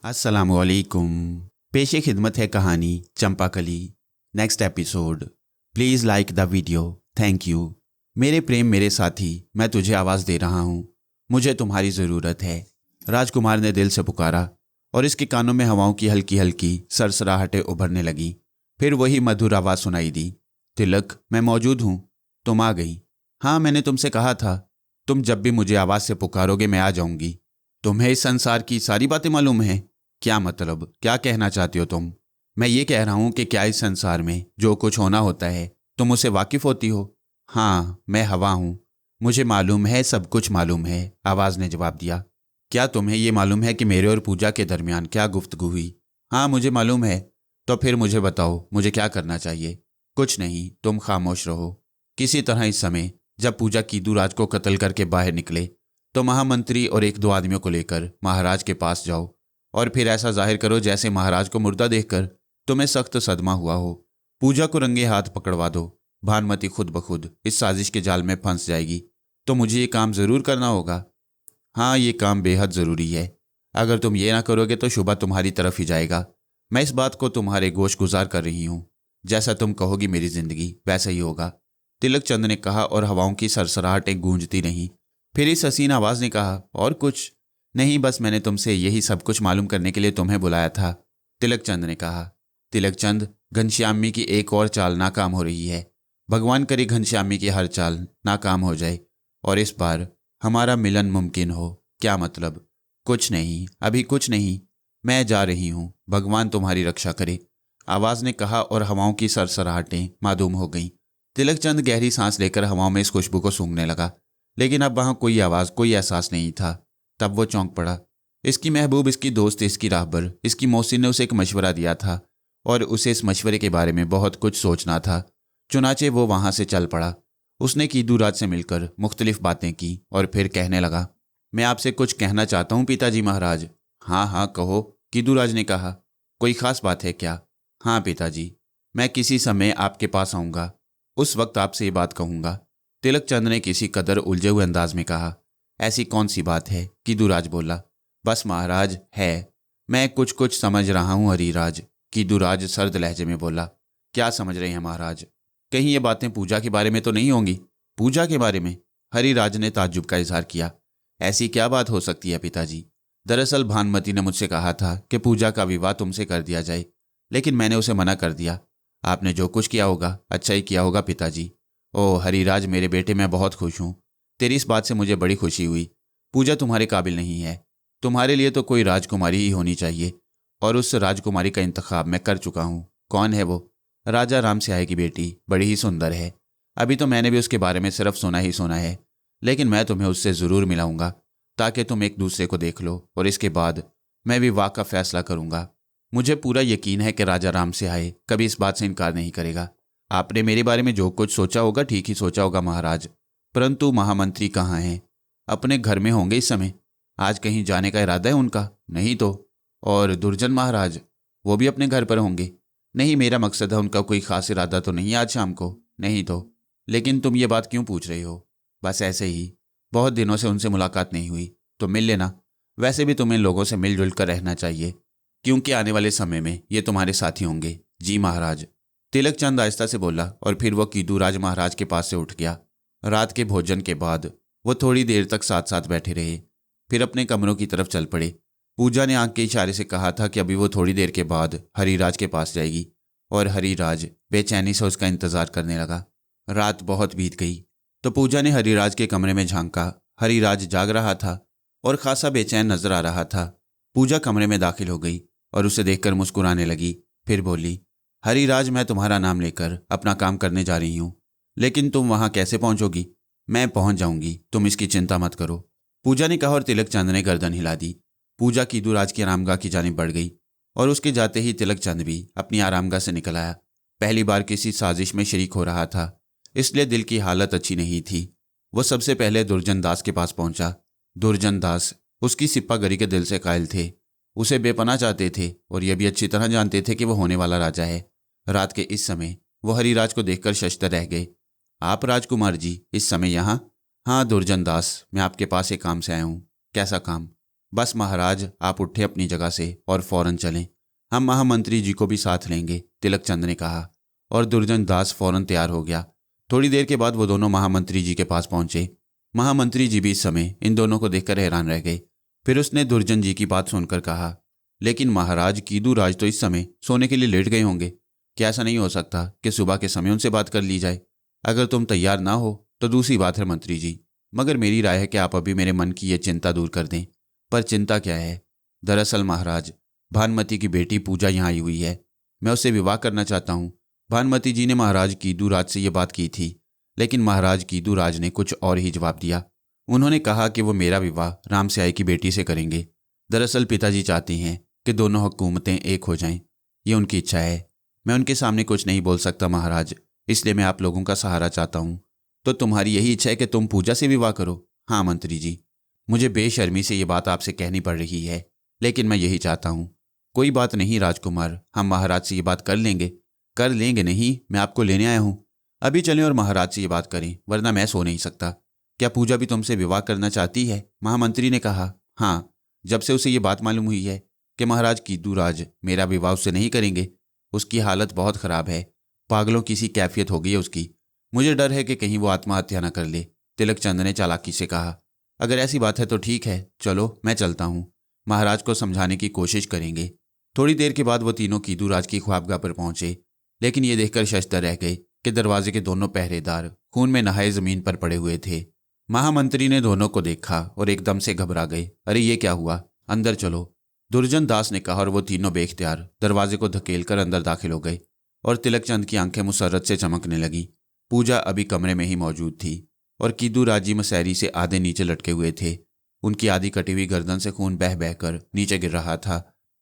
अस्सलामुअलैकुम। पेशे खिदमत है कहानी Champakali. Next episode. Please like the video. Thank you. मेरे प्रेम मेरे साथी, मैं तुझे आवाज़ दे रहा हूँ। मुझे तुम्हारी ज़रूरत है। राजकुमार ने दिल से पुकारा और इसके कानों में हवाओं की हल्की हल्की सरसराहटें उभरने लगीं। फिर वही मधुर आवाज़ सुनाई दी। तिलक, मैं मौजूद हूँ। तुम आ गई। हाँ, मैंने तुमसे कहा था, तुम जब भी मुझे आवाज़ से पुकारोगे मैं आ जाऊंगी। तुम्हें इस संसार की सारी बातें मालूम हैं? क्या मतलब, क्या कहना चाहती हो तुम? मैं ये कह रहा हूँ कि क्या इस संसार में जो कुछ होना होता है तुम उससे वाकिफ होती हो? हाँ, मैं हवा हूँ। मुझे मालूम है, सब कुछ मालूम है, आवाज़ ने जवाब दिया। क्या तुम्हें ये मालूम है कि मेरे और पूजा के दरमियान क्या गुफ्तगू हुई? हाँ, मुझे मालूम है। तो फिर मुझे बताओ, मुझे क्या करना चाहिए? कुछ नहीं, तुम खामोश रहो। किसी तरह इस समय जब पूजा कीदू राज को कत्ल करके बाहर निकले तो महामंत्री और एक दो आदमियों को लेकर महाराज के पास जाओ और फिर ऐसा जाहिर करो जैसे महाराज को मुर्दा देखकर तुम्हें सख्त सदमा हुआ हो। पूजा को रंगे हाथ पकड़वा दो। भानुमति खुद ब खुद इस साजिश के जाल में फंस जाएगी। तो मुझे ये काम ज़रूर करना होगा। हाँ, ये काम बेहद ज़रूरी है। अगर तुम ये ना करोगे तो शुबा तुम्हारी तरफ ही जाएगा। मैं इस बात को तुम्हारे गोश गुजार कर रही हूँ। जैसा तुम कहोगी मेरी ज़िंदगी वैसा ही होगा, तिलक चंद ने कहा और हवाओं की सरसराहटें गूंजती रहीं। फिर इस हसीन आवाज़ ने कहा, और कुछ नहीं, बस मैंने तुमसे यही सब कुछ मालूम करने के लिए तुम्हें बुलाया था। तिलक चंद ने कहा। तिलक चंद, घनश्यामी की एक और चाल नाकाम हो रही है। भगवान करे घनश्यामी की हर चाल नाकाम हो जाए और इस बार हमारा मिलन मुमकिन हो। क्या मतलब? कुछ नहीं, अभी कुछ नहीं। मैं जा रही हूँ, भगवान तुम्हारी रक्षा करे, आवाज़ ने कहा और हवाओं की सरसराहटें मादूम हो गईं। तिलक चंद गहरी सांस लेकर हवाओं में इस खुशबू को सूंघने लगा, लेकिन अब वहाँ कोई आवाज़, कोई एहसास नहीं था। तब वो चौंक पड़ा। इसकी महबूब, इसकी दोस्त, इसकी राहबर, इसकी मौसी ने उसे एक मशवरा दिया था और उसे इस मशवरे के बारे में बहुत कुछ सोचना था। चुनाचे वो वहाँ से चल पड़ा। उसने कीदू राज से मिलकर मुख्तलिफ बातें की और फिर कहने लगा, मैं आपसे कुछ कहना चाहता हूँ पिताजी महाराज। हाँ हाँ कहो, कीदू राज ने कहा। कोई ख़ास बात है क्या? हाँ पिताजी, मैं किसी समय आपके पास आऊँगा, उस वक्त आपसे ये बात कहूँगा, तिलक चंद ने किसी कदर उलझे हुए अंदाज में कहा। ऐसी कौन सी बात है? कीदूराज बोला। बस महाराज, है, मैं कुछ कुछ समझ रहा हूँ हरिराज, कीदूराज सर्द लहजे में बोला। क्या समझ रहे हैं महाराज? कहीं ये बातें पूजा के बारे में तो नहीं होंगी? पूजा के बारे में? हरिराज ने ताज्जुब का इजहार किया। ऐसी क्या बात हो सकती है पिताजी? दरअसल भानुमति ने मुझसे कहा था कि पूजा का विवाह तुमसे कर दिया जाए, लेकिन मैंने उसे मना कर दिया। आपने जो कुछ किया होगा अच्छा ही किया होगा पिताजी। ओह हरिराज मेरे बेटे, मैं बहुत खुश हूँ। तेरी इस बात से मुझे बड़ी खुशी हुई। पूजा तुम्हारे काबिल नहीं है। तुम्हारे लिए तो कोई राजकुमारी ही होनी चाहिए और उस राजकुमारी का इंतखाब मैं कर चुका हूँ। कौन है वो? राजा राम सियाही की बेटी, बड़ी ही सुंदर है। अभी तो मैंने भी उसके बारे में सिर्फ सुना ही सुना है, लेकिन मैं तुम्हें उससे ज़रूर मिलाऊंगा ताकि तुम एक दूसरे को देख लो और इसके बाद मैं विवाह का फैसला करूंगा। मुझे पूरा यकीन है कि राजा राम सियाही कभी इस बात से इनकार नहीं करेगा। आपने मेरे बारे में जो कुछ सोचा होगा ठीक ही सोचा होगा महाराज, परंतु महामंत्री कहाँ हैं? अपने घर में होंगे इस समय। आज कहीं जाने का इरादा है उनका? नहीं तो। और दुर्जन महाराज, वो भी अपने घर पर होंगे? नहीं, मेरा मकसद है उनका कोई खास इरादा तो नहीं आज शाम को? नहीं तो। लेकिन तुम ये बात क्यों पूछ रही हो? बस ऐसे ही, बहुत दिनों से उनसे मुलाकात नहीं हुई, तो मिल लेना। वैसे भी तुम्हें लोगों से मिलजुल कर रहना चाहिए, क्योंकि आने वाले समय में ये तुम्हारे साथी होंगे। जी महाराज, तिलक चंद आहिस्ता से बोला और फिर वो कीदूराज महाराज के पास से उठ गया। रात के भोजन के बाद वो थोड़ी देर तक साथ साथ बैठे रहे, फिर अपने कमरों की तरफ चल पड़े। पूजा ने आंख के इशारे से कहा था कि अभी वो थोड़ी देर के बाद हरिराज के पास जाएगी और हरिराज बेचैनी से उसका इंतजार करने लगा। रात बहुत बीत गई तो पूजा ने हरिराज के कमरे में झांका। हरिराज जाग रहा था और खासा बेचैन नजर आ रहा था। पूजा कमरे में दाखिल हो गई और उसे देखकर मुस्कुराने लगी। फिर बोली, हरिराज, मैं तुम्हारा नाम लेकर अपना काम करने जा रही हूँ, लेकिन तुम वहाँ कैसे पहुँचोगी? मैं पहुँच जाऊँगी, तुम इसकी चिंता मत करो, पूजा ने कहा और तिलक चंद ने गर्दन हिला दी। पूजा कीदूराज की आरामगाह की जानिब बढ़ गई और उसके जाते ही तिलक चंद भी अपनी आरामगाह से निकल आया। पहली बार किसी साजिश में शरीक हो रहा था, इसलिए दिल की हालत अच्छी नहीं थी। वो सबसे पहले दुर्जन दास के पास पहुंचा। दुर्जन दास उसकी सिप्पागरी के दिल से कायल थे, उसे बेपनाह चाहते थे और यह भी अच्छी तरह जानते थे कि वो होने वाला राजा है। रात के इस समय वो हरिराज को देखकर शशतर रह गए। आप राजकुमार जी, इस समय यहाँ? हाँ दुर्जन दास, मैं आपके पास एक काम से आया हूँ। कैसा काम? बस महाराज आप उठे अपनी जगह से और फौरन चलें। हम महामंत्री जी को भी साथ लेंगे, तिलक चंद ने कहा। और दुर्जन दास फौरन तैयार हो गया। थोड़ी देर के बाद वो दोनों महामंत्री जी के पास पहुंचे। महामंत्री जी भी इस समय इन दोनों को देखकर हैरान रह गए। फिर उसने दुर्जन जी की बात सुनकर कहा, लेकिन महाराज कीदू राज तो इस समय सोने के लिए लेट गए होंगे। क्या ऐसा नहीं हो सकता कि सुबह के समय उनसे बात कर ली जाए? अगर तुम तैयार ना हो तो दूसरी बात है मंत्री जी, मगर मेरी राय है कि आप अभी मेरे मन की ये चिंता दूर कर दें। पर चिंता क्या है? दरअसल महाराज, भानुमति की बेटी पूजा यहाँ आई हुई है। मैं उससे विवाह करना चाहता हूँ। भानुमति जी ने महाराज कीदू राज से ये बात की थी, लेकिन महाराज कीदू राज ने कुछ और ही जवाब दिया। उन्होंने कहा कि वो मेरा विवाह राम स्याही की बेटी से करेंगे। दरअसल पिताजी चाहते हैं कि दोनों हुकूमतें एक हो जाएं। ये उनकी इच्छा है। मैं उनके सामने कुछ नहीं बोल सकता महाराज, इसलिए मैं आप लोगों का सहारा चाहता हूँ। तो तुम्हारी यही इच्छा है कि तुम पूजा से विवाह करो? हाँ मंत्री जी, मुझे बेशर्मी से ये बात आपसे कहनी पड़ रही है, लेकिन मैं यही चाहता हूँ। कोई बात नहीं राजकुमार, हम महाराज से ये बात कर लेंगे। कर लेंगे नहीं, मैं आपको लेने आया हूँ। अभी चलें और महाराज से ये बात करें, वरना मैं सो नहीं सकता। क्या पूजा भी तुमसे विवाह करना चाहती है? महामंत्री ने कहा। हाँ, जब से उसे ये बात मालूम हुई है कि महाराज कीदू राज मेरा विवाह उससे नहीं करेंगे, उसकी हालत बहुत ख़राब है। पागलों की सी कैफियत हो गई है उसकी। मुझे डर है कि कहीं वो आत्महत्या न कर ले, तिलक चंद ने चालाकी से कहा। अगर ऐसी बात है तो ठीक है, चलो मैं चलता हूँ। महाराज को समझाने की कोशिश करेंगे। थोड़ी देर के बाद वो तीनों कीदू राज की ख्वाबगाह पर पहुंचे, लेकिन ये देखकर शशदर रह गए कि दरवाजे के दोनों पहरेदार खून में नहाए जमीन पर पड़े हुए थे। महामंत्री ने दोनों को देखा और एकदम से घबरा गए। अरे ये क्या हुआ? अंदर चलो, दुर्जन दास ने कहा। और वो तीनों बेख्तियार दरवाजे को धकेलकर अंदर दाखिल हो गए और तिलक चंद की आंखें मुसर्रत से चमकने लगी। पूजा अभी कमरे में ही मौजूद थी और कीदू राजी मसैरी से आधे नीचे लटके हुए थे। उनकी आधी कटी हुई गर्दन से खून बह बहकर नीचे गिर रहा था।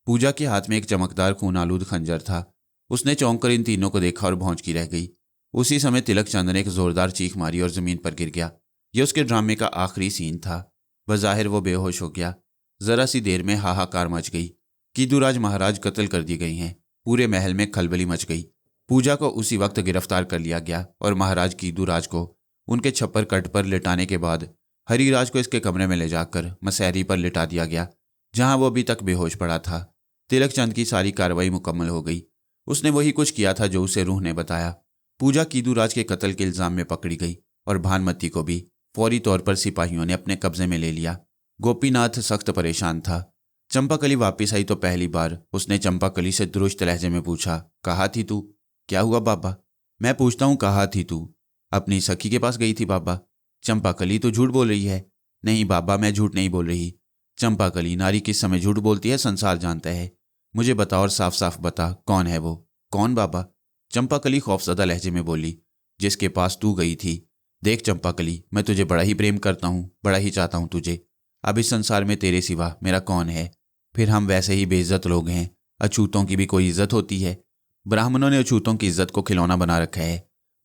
पूजा के हाथ में एक चमकदार खून आलूद खंजर था। उसने चौंक कर इन तीनों को देखा और भौंचकी रह गई। उसी समय तिलक चंद ने एक जोरदार चीख मारी और जमीन पर गिर गया। यह उसके ड्रामे का आखिरी सीन था। बज़ाहिर वो बेहोश हो गया। जरा सी देर में हाहाकार मच गई। कीदूराज महाराज कत्ल कर दी गई हैं। पूरे महल में खलबली मच गई। पूजा को उसी वक्त गिरफ्तार कर लिया गया और महाराज कीदूराज को उनके छप्पर कट पर लिटाने के बाद हरिराज को इसके कमरे में ले जाकर मसैरी पर लिटा दिया गया, जहां वो अभी तक बेहोश पड़ा था। तिलक चंद की सारी कार्रवाई मुकम्मल हो गई। उसने वही कुछ किया था जो उसे रूह ने बताया। पूजा कीदूराज के कत्ल के इल्जाम में पकड़ी गई और भानुमति को भी फौरी तौर पर सिपाहियों ने अपने कब्जे में ले लिया। गोपीनाथ सख्त परेशान था। चंपाकली वापस आई तो पहली बार उसने चंपाकली से दुरुस्त लहजे में पूछा, कहाँ थी तू? क्या हुआ बाबा? मैं पूछता हूँ कहाँ थी तू? अपनी सखी के पास गई थी बाबा। चंपाकली तो झूठ बोल रही है। नहीं बाबा, मैं झूठ नहीं बोल रही। चंपाकली, नारी किस समय झूठ बोलती है संसार जानता है। मुझे बता और साफ साफ बता, कौन है वो? कौन बाबा? चंपाकली खौफजदा लहजे में बोली, जिसके पास तू गई थी। देख चंपाकली, मैं तुझे बड़ा ही प्रेम करता हूँ, बड़ा ही चाहता हूँ तुझे। अब इस संसार में तेरे सिवा मेरा कौन है? फिर हम वैसे ही बेइज्जत लोग हैं। अछूतों की भी कोई इज्जत होती है। ब्राह्मणों ने अछूतों की इज्जत को खिलौना बना रखा है,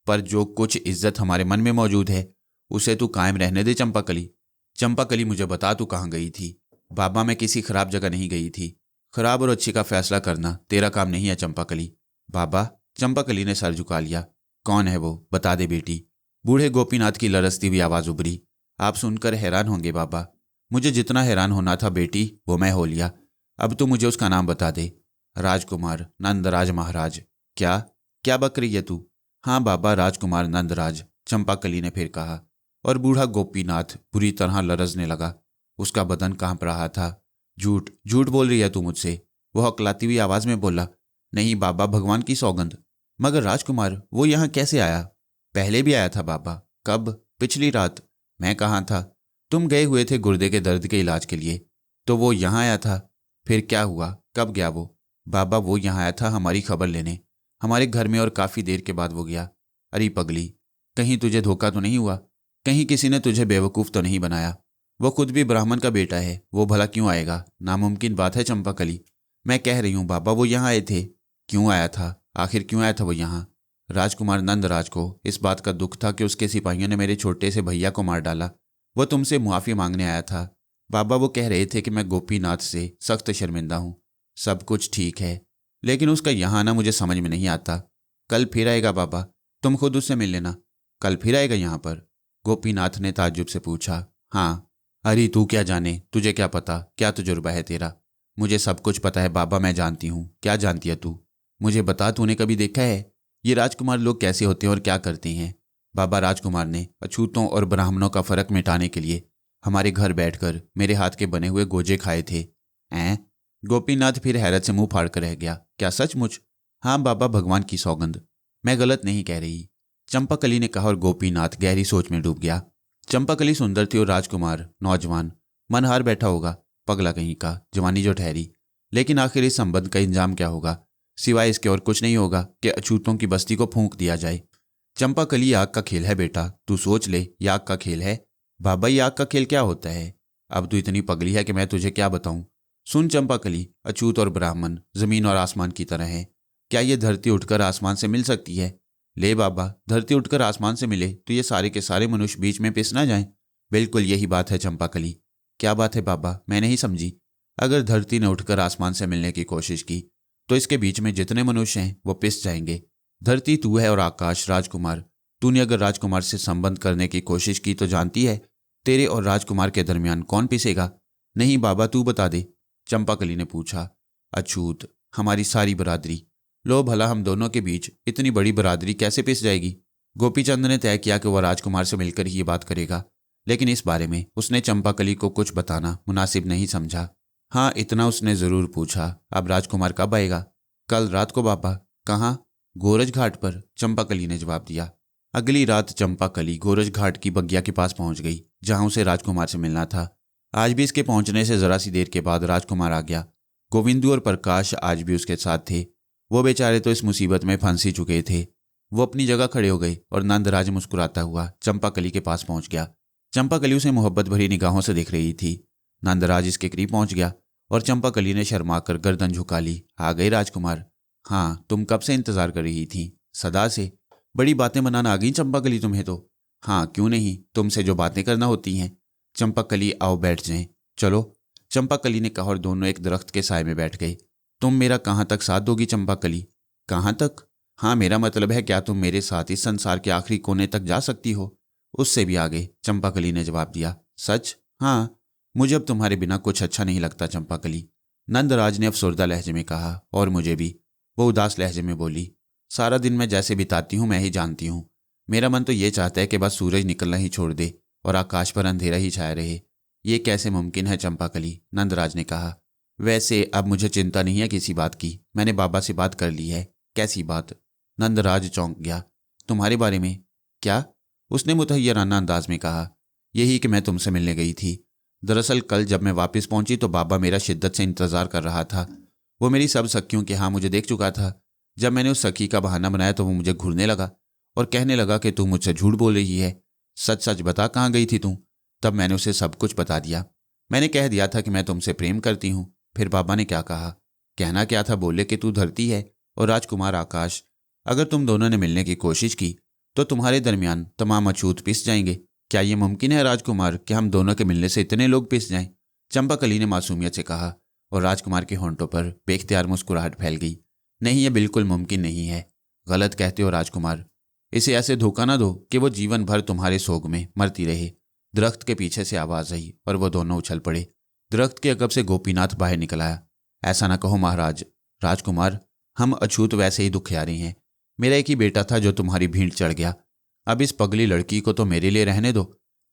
पर जो कुछ इज्जत हमारे मन में मौजूद है उसे तू कायम रहने दे चंपाकली। चंपाकली, मुझे बता तू कहाँ गई थी? बाबा, मैं किसी खराब जगह नहीं गई थी। खराब और अच्छी का फैसला करना तेरा काम नहीं है चंपाकली। बाबा, चंपाकली ने सर झुका लिया। कौन है वो? बता दे बेटी। बूढ़े गोपीनाथ की लरसती हुई आवाज उभरी। आप सुनकर हैरान होंगे बाबा। मुझे जितना हैरान होना था बेटी, वो मैं हो लिया। अब तू मुझे उसका नाम बता दे। राजकुमार नंदराज महाराज। क्या क्या बक रही है तू? हाँ बाबा, राजकुमार नंदराज, चंपाकली ने फिर कहा। और बूढ़ा गोपीनाथ बुरी तरह लरजने लगा। उसका बदन कांप रहा था। झूठ झूठ बोल रही है तू मुझसे? वो हकलाती हुई आवाज में बोला। नहीं बाबा, भगवान की सौगंध। मगर राजकुमार, वो यहाँ कैसे आया? पहले भी आया था बाबा। कब? पिछली रात। मैं कहाँ था? तुम गए हुए थे गुर्दे के दर्द के इलाज के लिए, तो वो यहाँ आया था। फिर क्या हुआ? कब गया वो? बाबा, वो यहाँ आया था हमारी खबर लेने, हमारे घर में, और काफ़ी देर के बाद वो गया। अरे पगली, कहीं तुझे धोखा तो नहीं हुआ? कहीं किसी ने तुझे बेवकूफ़ तो नहीं बनाया? वो खुद भी ब्राह्मण का बेटा है, वो भला क्यों आएगा? नामुमकिन बात है चंपाकली। मैं कह रही हूँ बाबा, वो यहाँ आए थे। क्यों आया था? आखिर क्यों आया था वो यहाँ? राजकुमार नंदराज को इस बात का दुख था कि उसके सिपाहियों ने मेरे छोटे से भैया को मार डाला। वो तुमसे मुआफ़ी मांगने आया था। बाबा, वो कह रहे थे कि मैं गोपीनाथ से सख्त शर्मिंदा हूँ। सब कुछ ठीक है, लेकिन उसका यहाँ आना मुझे समझ में नहीं आता। कल फिर आएगा बाबा, तुम खुद उससे मिल लेना। कल फिर आएगा यहाँ पर? गोपीनाथ ने ताज्जुब से पूछा। हाँ। अरे तू क्या जाने, तुझे क्या पता, क्या तजुर्बा है तेरा। मुझे सब कुछ पता है बाबा, मैं जानती हूँ। क्या जानती है तू? मुझे बता, तूने कभी देखा है ये राजकुमार लोग कैसे होते हैं और क्या करते हैं? बाबा राजकुमार ने अछूतों और ब्राह्मणों का फर्क मिटाने के लिए हमारे घर बैठकर मेरे हाथ के बने हुए गोजे खाए थे। ऐं? गोपीनाथ फिर हैरत से मुंह फाड़ कर रह गया। क्या सचमुच? हाँ बाबा, भगवान की सौगंध, मैं गलत नहीं कह रही, चंपाकली ने कहा और गोपीनाथ गहरी सोच में डूब गया। चंपाकली सुंदर थी और राजकुमार नौजवान, मन हार बैठा होगा, पगला कहीं का, जवानी जो ठहरी। लेकिन आखिर इस संबंध का इंजाम क्या होगा? सिवाय इसके और कुछ नहीं होगा कि अछूतों की बस्ती को फूंक दिया जाए। चंपाकली, आग का खेल है बेटा, तू सोच ले, ये आग का खेल है। बाबा, ये आग का खेल क्या होता है? अब तू इतनी पगली है कि मैं तुझे क्या बताऊं। सुन चंपाकली, अछूत और ब्राह्मण जमीन और आसमान की तरह है। क्या ये धरती उठकर आसमान से मिल सकती है? ले बाबा, धरती उठकर आसमान से मिले तो ये सारे के सारे मनुष्य बीच में पिस ना जाएं। बिल्कुल यही बात है चंपाकली। क्या बात है बाबा, मैं नहीं समझी। अगर धरती ने उठकर आसमान से मिलने की कोशिश की तो इसके बीच में जितने मनुष्य हैं वो पिस जाएंगे। धरती तू है और आकाश राजकुमार। तूने अगर राजकुमार से संबंध करने की कोशिश की तो जानती है तेरे और राजकुमार के दरमियान कौन पिसेगा? नहीं बाबा, तू बता दे, चंपाकली ने पूछा। अछूत, हमारी सारी बरादरी। लो भला, हम दोनों के बीच इतनी बड़ी बरादरी कैसे पिस जाएगी? गोपीचंद ने तय किया कि वह राजकुमार से मिलकर ही ये बात करेगा, लेकिन इस बारे में उसने चंपाकली को कुछ बताना मुनासिब नहीं समझा। हाँ, इतना उसने जरूर पूछा, अब राजकुमार कब आएगा? कल रात को बाबा। कहाँ? गोरज घाट पर, चंपाकली ने जवाब दिया। अगली रात चंपाकली गोरज घाट की बगिया के पास पहुंच गई जहां उसे राजकुमार से मिलना था। आज भी इसके पहुंचने से जरा सी देर के बाद राजकुमार आ गया। गोविंदू और प्रकाश आज भी उसके साथ थे। वो बेचारे तो इस मुसीबत में फंस ही चुके थे। वो अपनी जगह खड़े हो गए और नंदराज मुस्कुराता हुआ चंपाकली के पास पहुंच गया। चंपाकली उसे मोहब्बत भरी निगाहों से देख रही थी। नंदराज इसके करीब पहुंच गया और चंपाकली ने शर्माकर गर्दन झुका ली। आ गए राजकुमार? हाँ, तुम कब से इंतजार कर रही थी? सदा से। बड़ी बातें बनाना आ गई चंपाकली तुम्हें तो। हाँ, क्यों नहीं, तुमसे जो बातें करना होती हैं। चंपाकली, आओ बैठ जाएं। चलो, चंपाकली ने कहा और दोनों एक दरख्त के साए में बैठ गए। तुम मेरा कहाँ तक साथ दोगी चंपाकली? कहाँ तक? हाँ, मेरा मतलब है क्या तुम मेरे साथ इस संसार के आखिरी कोने तक जा सकती हो? उससे भी आगे, चंपाकली ने जवाब दिया। सच? हाँ, मुझे अब तुम्हारे बिना कुछ अच्छा नहीं लगता चंपाकली, नंदराज ने अफसरदा लहजे में कहा। और मुझे भी, वो उदास लहजे में बोली। सारा दिन मैं जैसे बिताती हूँ मैं ही जानती हूँ। मेरा मन तो ये चाहता है कि बस सूरज निकलना ही छोड़ दे और आकाश पर अंधेरा ही छाया रहे। ये कैसे मुमकिन है चंपाकली? नंदराज ने कहा। वैसे अब मुझे चिंता नहीं है किसी बात की, मैंने बाबा से बात कर ली है। कैसी बात? नंदराज चौंक गया। तुम्हारे बारे में? क्या? उसने मुतहय्यराना अंदाज में कहा। यही कि मैं तुमसे मिलने गई थी। दरअसल कल जब मैं वापस पहुंची तो बाबा मेरा शिद्दत से इंतजार कर रहा था। वो मेरी सब सखियों के यहाँ मुझे देख चुका था। जब मैंने उस सखी का बहाना बनाया तो वो मुझे घूरने लगा और कहने लगा कि तू मुझसे झूठ बोल रही है। सच सच बता, कहाँ गई थी तू? तब मैंने उसे सब कुछ बता दिया। मैंने कह दिया था कि मैं तुमसे प्रेम करती हूँ। फिर बाबा ने क्या कहा? कहना क्या था, बोले कि तू धरती है और राजकुमार आकाश। अगर तुम दोनों ने मिलने की कोशिश की तो तुम्हारे दरमियान तमाम अछूत पिस जाएंगे। क्या ये मुमकिन है राजकुमार कि हम दोनों के मिलने से इतने लोग पिस जाएं? चंपाकली ने मासूमियत से कहा और राजकुमार के होंठों पर बेख्तियार मुस्कुराहट फैल गई। नहीं, ये बिल्कुल मुमकिन नहीं है। गलत कहते हो राजकुमार। इसे ऐसे धोखा ना दो कि वो जीवन भर तुम्हारे सोग में मरती रहे। दरख्त के पीछे से आवाज आई और वो दोनों उछल पड़े। दरख्त के अकब से गोपीनाथ बाहर निकल आया। ऐसा ना कहो महाराज। राजकुमार, हम अछूत वैसे ही दुखियारी हैं। मेरा एक ही बेटा था जो तुम्हारी भीड़ चढ़ गया। अब इस पगली लड़की को तो मेरे लिए रहने दो।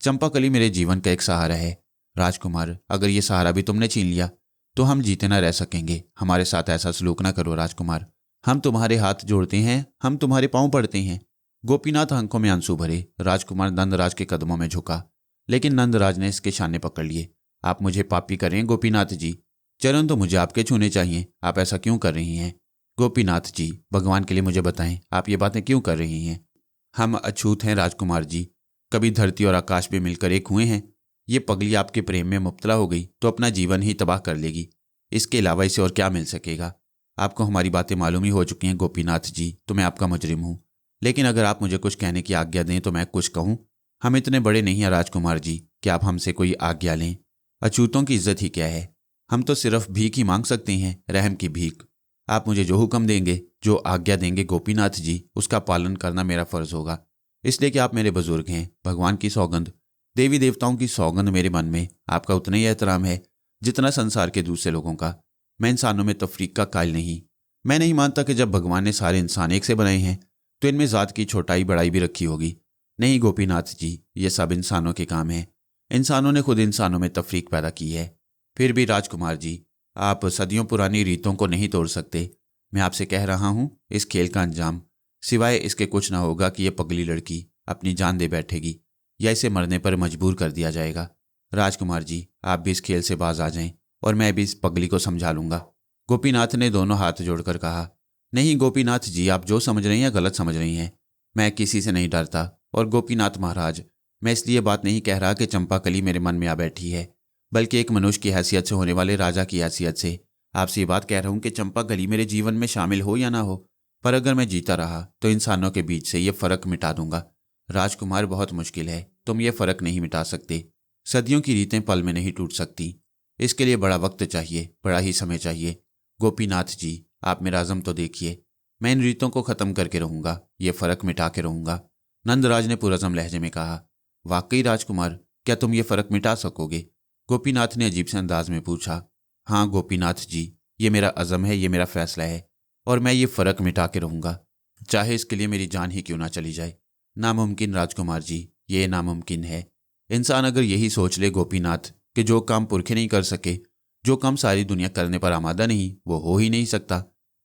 चंपाकली मेरे जीवन का एक सहारा है। राजकुमार, अगर ये सहारा भी तुमने छीन लिया तो हम जीते ना रह सकेंगे। हमारे साथ ऐसा सलूक ना करो राजकुमार। हम तुम्हारे हाथ जोड़ते हैं, हम तुम्हारे पांव पड़ते हैं। गोपीनाथ आंखों में आंसू भरे राजकुमार नंदराज के कदमों में झुका, लेकिन नंदराज ने इसके शाने पकड़ लिए। आप मुझे पापी कर रहे हैं गोपीनाथ जी। चरण तो मुझे आपके छूने चाहिए, आप ऐसा क्यों कर रही हैं? गोपीनाथ जी, भगवान के लिए मुझे बताएं, आप ये बातें क्यों कर रही हैं? हम अछूत हैं राजकुमार जी, कभी धरती और आकाश भी मिलकर एक हुए हैं। ये पगली आपके प्रेम में मुब्तला हो गई तो अपना जीवन ही तबाह कर लेगी। इसके अलावा इसे और क्या मिल सकेगा? आपको हमारी बातें मालूम ही हो चुकी हैं गोपीनाथ जी, तो मैं आपका मुजरिम हूँ। लेकिन अगर आप मुझे कुछ कहने की आज्ञा दें तो मैं कुछ कहूँ। हम इतने बड़े नहीं हैं राजकुमार जी कि आप हमसे कोई आज्ञा लें। अछूतों की इज्जत ही क्या है? हम तो सिर्फ भीख ही मांग सकते हैं, रहम की भीख। आप मुझे जो हुक्म देंगे, जो आज्ञा देंगे गोपीनाथ जी, उसका पालन करना मेरा फर्ज होगा। इसलिए कि आप मेरे बुजुर्ग हैं। भगवान की सौगंध, देवी देवताओं की सौगंध, मेरे मन में आपका उतना ही एहतराम है जितना संसार के दूसरे लोगों का। मैं इंसानों में तफरीक का कायल नहीं। मैं नहीं मानता कि जब भगवान ने सारे इंसान एक से बनाए हैं तो इनमें ज़ात की छोटाई बड़ाई भी रखी होगी। नहीं गोपीनाथ जी, ये सब इंसानों के काम है। इंसानों ने खुद इंसानों में तफरीक पैदा की है। फिर भी राजकुमार जी, आप सदियों पुरानी रीतों को नहीं तोड़ सकते। मैं आपसे कह रहा हूँ, इस खेल का अंजाम सिवाय इसके कुछ ना होगा कि यह पगली लड़की अपनी जान दे बैठेगी या इसे मरने पर मजबूर कर दिया जाएगा। राजकुमार जी, आप भी इस खेल से बाज आ जाएं और मैं भी इस पगली को समझा लूंगा। गोपीनाथ ने दोनों हाथ जोड़कर कहा। नहीं गोपीनाथ जी, आप जो समझ रही हैं गलत समझ रही हैं। मैं किसी से नहीं डरता। और गोपीनाथ महाराज, मैं इसलिए बात नहीं कह रहा कि चंपाकली मेरे मन में आ बैठी है, बल्कि एक मनुष्य की हैसियत से होने वाले राजा की हैसियत से आपसे ये बात कह रहा हूँ कि चंपाकली मेरे जीवन में शामिल हो या ना हो, पर अगर मैं जीता रहा तो इंसानों के बीच से ये फ़र्क मिटा दूंगा। राजकुमार, बहुत मुश्किल है, तुम ये फ़र्क नहीं मिटा सकते। सदियों की रीतें पल में नहीं टूट सकती। इसके लिए बड़ा वक्त चाहिए, बड़ा ही समय चाहिए। गोपीनाथ जी, आप मेरा अज़म तो देखिए। मैं इन रीतों को ख़त्म करके रहूँगा, ये फ़र्क मिटा के रहूँगा। नंदराज ने पुरज़म लहजे में कहा। वाकई राजकुमार, क्या तुम ये फ़र्क मिटा सकोगे? गोपीनाथ ने अजीब से अंदाज में पूछा। हाँ गोपीनाथ जी, ये मेरा अज़म है, ये मेरा फ़ैसला है और मैं ये फ़र्क मिटा के रहूँगा, चाहे इसके लिए मेरी जान ही क्यों ना चली जाए। नामुमकिन राजकुमार जी, ये नामुमकिन है। इंसान अगर यही सोच ले गोपीनाथ कि जो काम पुरखे नहीं कर सके, जो काम सारी दुनिया करने पर आमादा नहीं, वो हो ही नहीं सकता,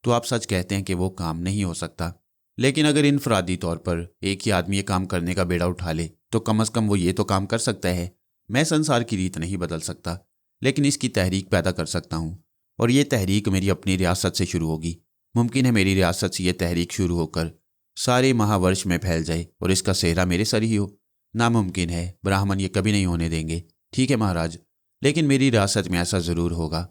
तो आप सच कहते हैं कि वो काम नहीं हो सकता। लेकिन अगर इनफरादी तौर पर एक ही आदमी ये काम करने का बेड़ा उठा ले तो कम से कम वो ये तो काम कर सकता है। मैं संसार की रीत नहीं बदल सकता, लेकिन इसकी तहरीक पैदा कर सकता हूँ और ये तहरीक मेरी अपनी रियासत से शुरू होगी। मुमकिन है मेरी रियासत से ये तहरीक शुरू होकर सारे महावर्ष में फैल जाए और इसका सेहरा मेरे सर ही हो। नामुमकिन है, ब्राह्मण ये कभी नहीं होने देंगे। ठीक है महाराज, लेकिन मेरी रियासत में ऐसा ज़रूर होगा।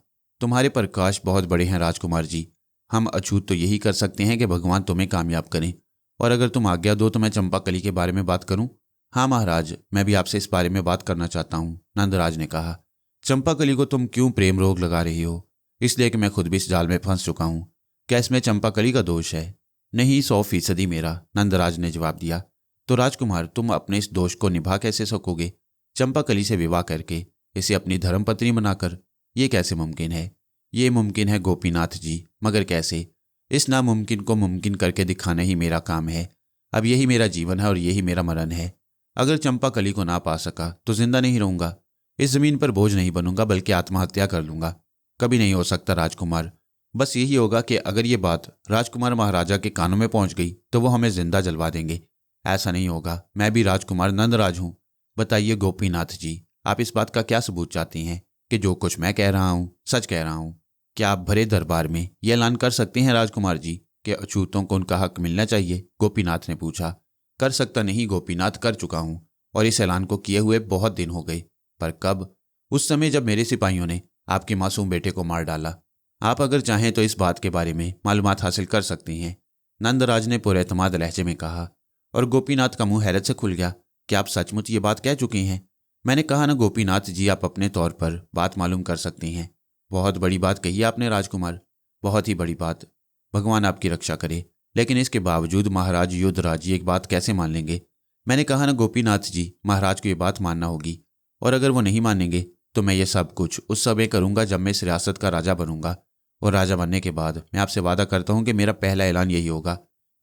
तुम्हारे प्रकाश बहुत बड़े हैं राजकुमार जी। हम अछूत तो यही कर सकते हैं कि भगवान तुम्हें कामयाब करें, और अगर तुम आज्ञा दो तो मैं चंपाकली के बारे में बात करूं। हाँ महाराज, मैं भी आपसे इस बारे में बात करना चाहता हूँ, नंदराज ने कहा। चंपाकली को तुम क्यों प्रेम रोग लगा रही हो? इसलिए कि मैं खुद भी इस जाल में फंस चुका हूँ। क्या इसमें चंपाकली का दोष है? नहीं, 100% मेरा, नंदराज ने जवाब दिया। तो राजकुमार, तुम अपने इस दोष को निभा कैसे सकोगे? चंपाकली से विवाह करके, इसे अपनी धर्मपत्नी बनाकर? ये कैसे मुमकिन है? ये मुमकिन है गोपीनाथ जी, मगर कैसे? इस नामुमकिन को मुमकिन करके दिखाना ही मेरा काम है। अब यही मेरा जीवन है और यही मेरा मरण है। अगर चंपाकली को ना पा सका तो जिंदा नहीं रहूंगा, इस जमीन पर बोझ नहीं बनूंगा, बल्कि आत्महत्या कर लूंगा। कभी नहीं हो सकता राजकुमार। बस यही होगा कि अगर ये बात राजकुमार महाराजा के कानों में पहुंच गई तो वो हमें जिंदा जलवा देंगे। ऐसा नहीं होगा। मैं भी राजकुमार नंदराज हूं। बताइए गोपीनाथ जी, आप इस बात का क्या सबूत चाहती हैं कि जो कुछ मैं कह रहा हूं सच कह रहा हूं? क्या आप भरे दरबार में यह ऐलान कर सकते हैं राजकुमार जी कि अछूतों को उनका हक मिलना चाहिए? गोपीनाथ ने पूछा। कर सकता नहीं गोपीनाथ, कर चुका हूं, और इस ऐलान को किए हुए बहुत दिन हो गए। पर कब? उस समय जब मेरे सिपाहियों ने आपके मासूम बेटे को मार डाला। आप अगर चाहें तो इस बात के बारे में मालूमात हासिल कर सकती हैं, नंदराज ने पुरएतमाद लहजे में कहा। और गोपीनाथ का मुंह हैरत से खुल गया। क्या आप सचमुच ये बात कह चुकी हैं? मैंने कहा ना गोपीनाथ जी, आप अपने तौर पर बात मालूम कर सकती हैं। बहुत बड़ी बात कही आपने राजकुमार, बहुत ही बड़ी बात। भगवान आपकी रक्षा करे। लेकिन इसके बावजूद महाराज युद्धराज जी एक बात कैसे मान लेंगे? मैंने कहा ना गोपीनाथ जी, महाराज को ये बात मानना होगी, और अगर वो नहीं मानेंगे तो मैं ये सब कुछ उस समय करूंगा जब मैं इस रियासत का राजा बनूंगा। और राजा बनने के बाद मैं आपसे वादा करता हूं कि मेरा पहला ऐलान यही होगा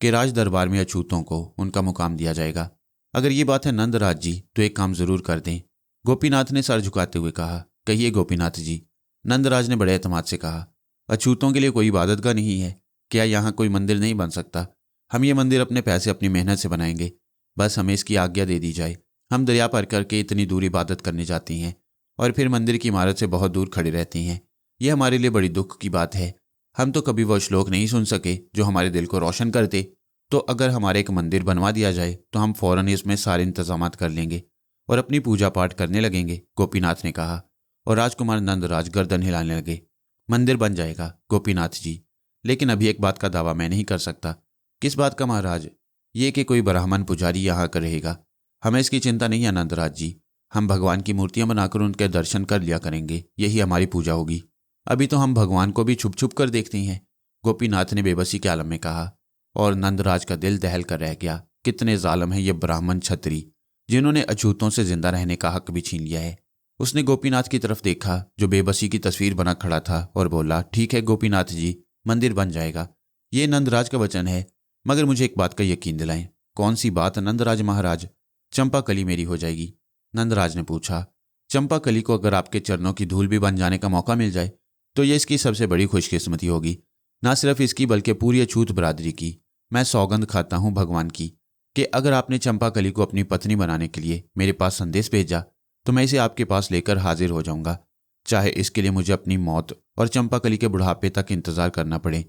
कि राज दरबार में अछूतों को उनका मुकाम दिया जाएगा। अगर ये बात है नंदराज जी, तो एक काम जरूर कर दें। गोपीनाथ ने सर झुकाते हुए कहा। कहिए गोपीनाथ जी, नंदराज ने बड़े एतमाद से कहा। अछूतों के लिए कोई इबादतगाह नहीं है? क्या यहाँ कोई मंदिर नहीं बन सकता? हम ये मंदिर अपने पैसे, अपनी मेहनत से बनाएंगे। बस हमें इसकी आज्ञा दे दी जाए। हम दरिया पार करके इतनी दूर इबादत करने जाती हैं और फिर मंदिर की इमारत से बहुत दूर खड़ी रहती हैं। यह हमारे लिए बड़ी दुख की बात है। हम तो कभी वो श्लोक नहीं सुन सके जो हमारे दिल को रोशन करते। तो अगर हमारे एक मंदिर बनवा दिया जाए तो हम फौरन इसमें सारे इंतजामात कर लेंगे और अपनी पूजा पाठ करने लगेंगे, गोपीनाथ ने कहा। और राजकुमार नंदराज गर्दन हिलाने लगे। मंदिर बन जाएगा गोपीनाथ जी, लेकिन अभी एक बात का दावा मैं नहीं कर सकता। किस बात का महाराज? ये कि कोई ब्राह्मण पुजारी यहाँ कर रहेगा। हमें इसकी चिंता नहीं है नंदराज जी। हम भगवान की मूर्तियां बनाकर उनके दर्शन कर लिया करेंगे, यही हमारी पूजा होगी। अभी तो हम भगवान को भी छुप छुप कर देखते हैं, गोपीनाथ ने बेबसी के आलम में कहा। और नंदराज का दिल दहल कर रह गया। कितने जालिम हैं ये ब्राह्मण छत्री, जिन्होंने अछूतों से जिंदा रहने का हक भी छीन लिया है। उसने गोपीनाथ की तरफ देखा जो बेबसी की तस्वीर बना खड़ा था और बोला, ठीक है गोपीनाथ जी, मंदिर बन जाएगा। ये नंदराज का वचन है, मगर मुझे एक बात का यकीन दिलाएं। कौन सी बात नंदराज महाराज? चंपाकली मेरी हो जाएगी। नंदराज ने पूछा, चंपाकली को अगर आपके चरणों की धूल भी बन जाने का मौका मिल जाए तो ये इसकी सबसे बड़ी खुशकिस्मती होगी। ना सिर्फ इसकी बल्कि पूरी अछूत बरादरी की। मैं सौगंध खाता हूं भगवान की कि अगर आपने चंपाकली को अपनी पत्नी बनाने के लिए मेरे पास संदेश भेजा तो मैं इसे आपके पास लेकर हाजिर हो जाऊंगा, चाहे इसके लिए मुझे अपनी मौत और चंपाकली के बुढ़ापे तक इंतजार करना पड़े।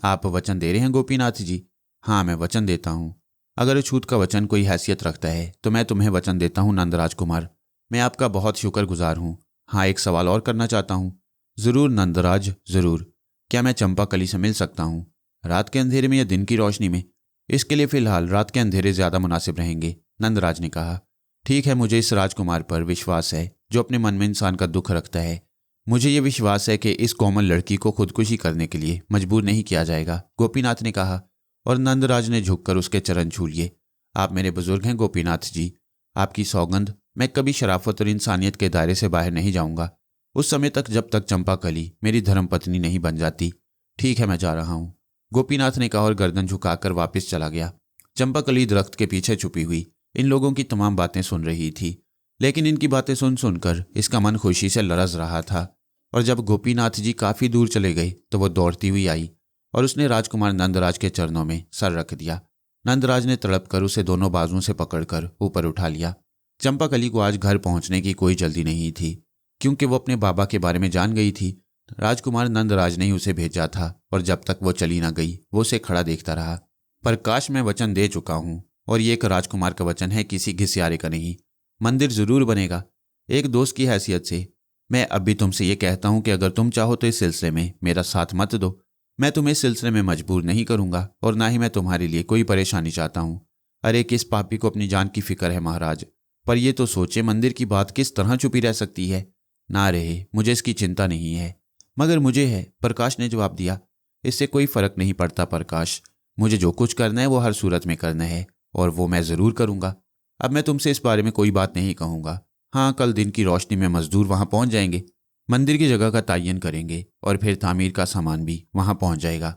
आप वचन दे रहे हैं गोपीनाथ जी? हाँ, मैं वचन देता हूँ। अगर अछूत का वचन कोई हैसियत रखता है तो मैं तुम्हें वचन देता हूँ नंदराज कुमार। मैं आपका बहुत शुक्रगुजार हूँ। हाँ, एक सवाल और करना चाहता हूँ। ज़रूर नंदराज, ज़रूर। क्या मैं चंपाकली से मिल सकता हूँ? रात के अंधेरे में या दिन की रोशनी में? इसके लिए फ़िलहाल रात के अंधेरे ज़्यादा मुनासिब रहेंगे, नंदराज ने कहा। ठीक है, मुझे इस राजकुमार पर विश्वास है जो अपने मन में इंसान का दुख रखता है। मुझे ये विश्वास है कि इस कोमल लड़की को खुदकुशी करने के लिए मजबूर नहीं किया जाएगा, गोपीनाथ ने कहा। और नंदराज ने झुककर उसके चरण छू लिए। आप मेरे बुजुर्ग हैं गोपीनाथ जी। आपकी सौगंध, मैं कभी शराफत और इंसानियत के दायरे से बाहर नहीं जाऊंगा, उस समय तक जब तक चंपाकली मेरी धर्मपत्नी नहीं बन जाती। ठीक है, मैं जा रहा हूँ, गोपीनाथ ने कहा और गर्दन झुकाकर वापस चला गया। चंपाकली दरख्त के पीछे छुपी हुई इन लोगों की तमाम बातें सुन रही थी, लेकिन इनकी बातें सुन सुनकर इसका मन खुशी से लरज रहा था। और जब गोपीनाथ जी काफ़ी दूर चले गए तो वो दौड़ती हुई आई और उसने राजकुमार नंदराज के चरणों में सर रख दिया। नंदराज ने तड़प कर उसे दोनों बाजुओं से पकड़कर ऊपर उठा लिया। चंपाकली को आज घर पहुंचने की कोई जल्दी नहीं थी, क्योंकि वो अपने बाबा के बारे में जान गई थी। राजकुमार नंदराज ने ही उसे भेजा था और जब तक वो चली ना गई वो उसे खड़ा देखता रहा। पर काश मैं वचन दे चुका हूँ, और ये एक राजकुमार का वचन है, किसी घिसियारे का नहीं। मंदिर जरूर बनेगा। एक दोस्त की हैसियत से मैं अब भी तुमसे ये कहता हूँ कि अगर तुम चाहो तो इस सिलसिले में मेरा साथ मत दो। मैं तुम्हें इस सिलसिले में मजबूर नहीं करूंगा और ना ही मैं तुम्हारे लिए कोई परेशानी चाहता हूँ। अरे किस पापी को अपनी जान की फिक्र है महाराज। पर ये तो सोचे, मंदिर की बात किस तरह छुपी रह सकती है? ना रहे, मुझे इसकी चिंता नहीं है। मगर मुझे है, प्रकाश ने जवाब दिया। इससे कोई फर्क नहीं पड़ता प्रकाश। मुझे जो कुछ करना है वो हर सूरत में करना है, और वो मैं ज़रूर करूँगा। अब मैं तुमसे इस बारे में कोई बात नहीं कहूँगा। हाँ, कल दिन की रोशनी में मजदूर वहाँ पहुँच जाएंगे, मंदिर की जगह का तयन करेंगे और फिर तामीर का सामान भी वहाँ पहुँच जाएगा।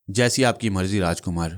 जैसी आपकी मर्जी राजकुमार,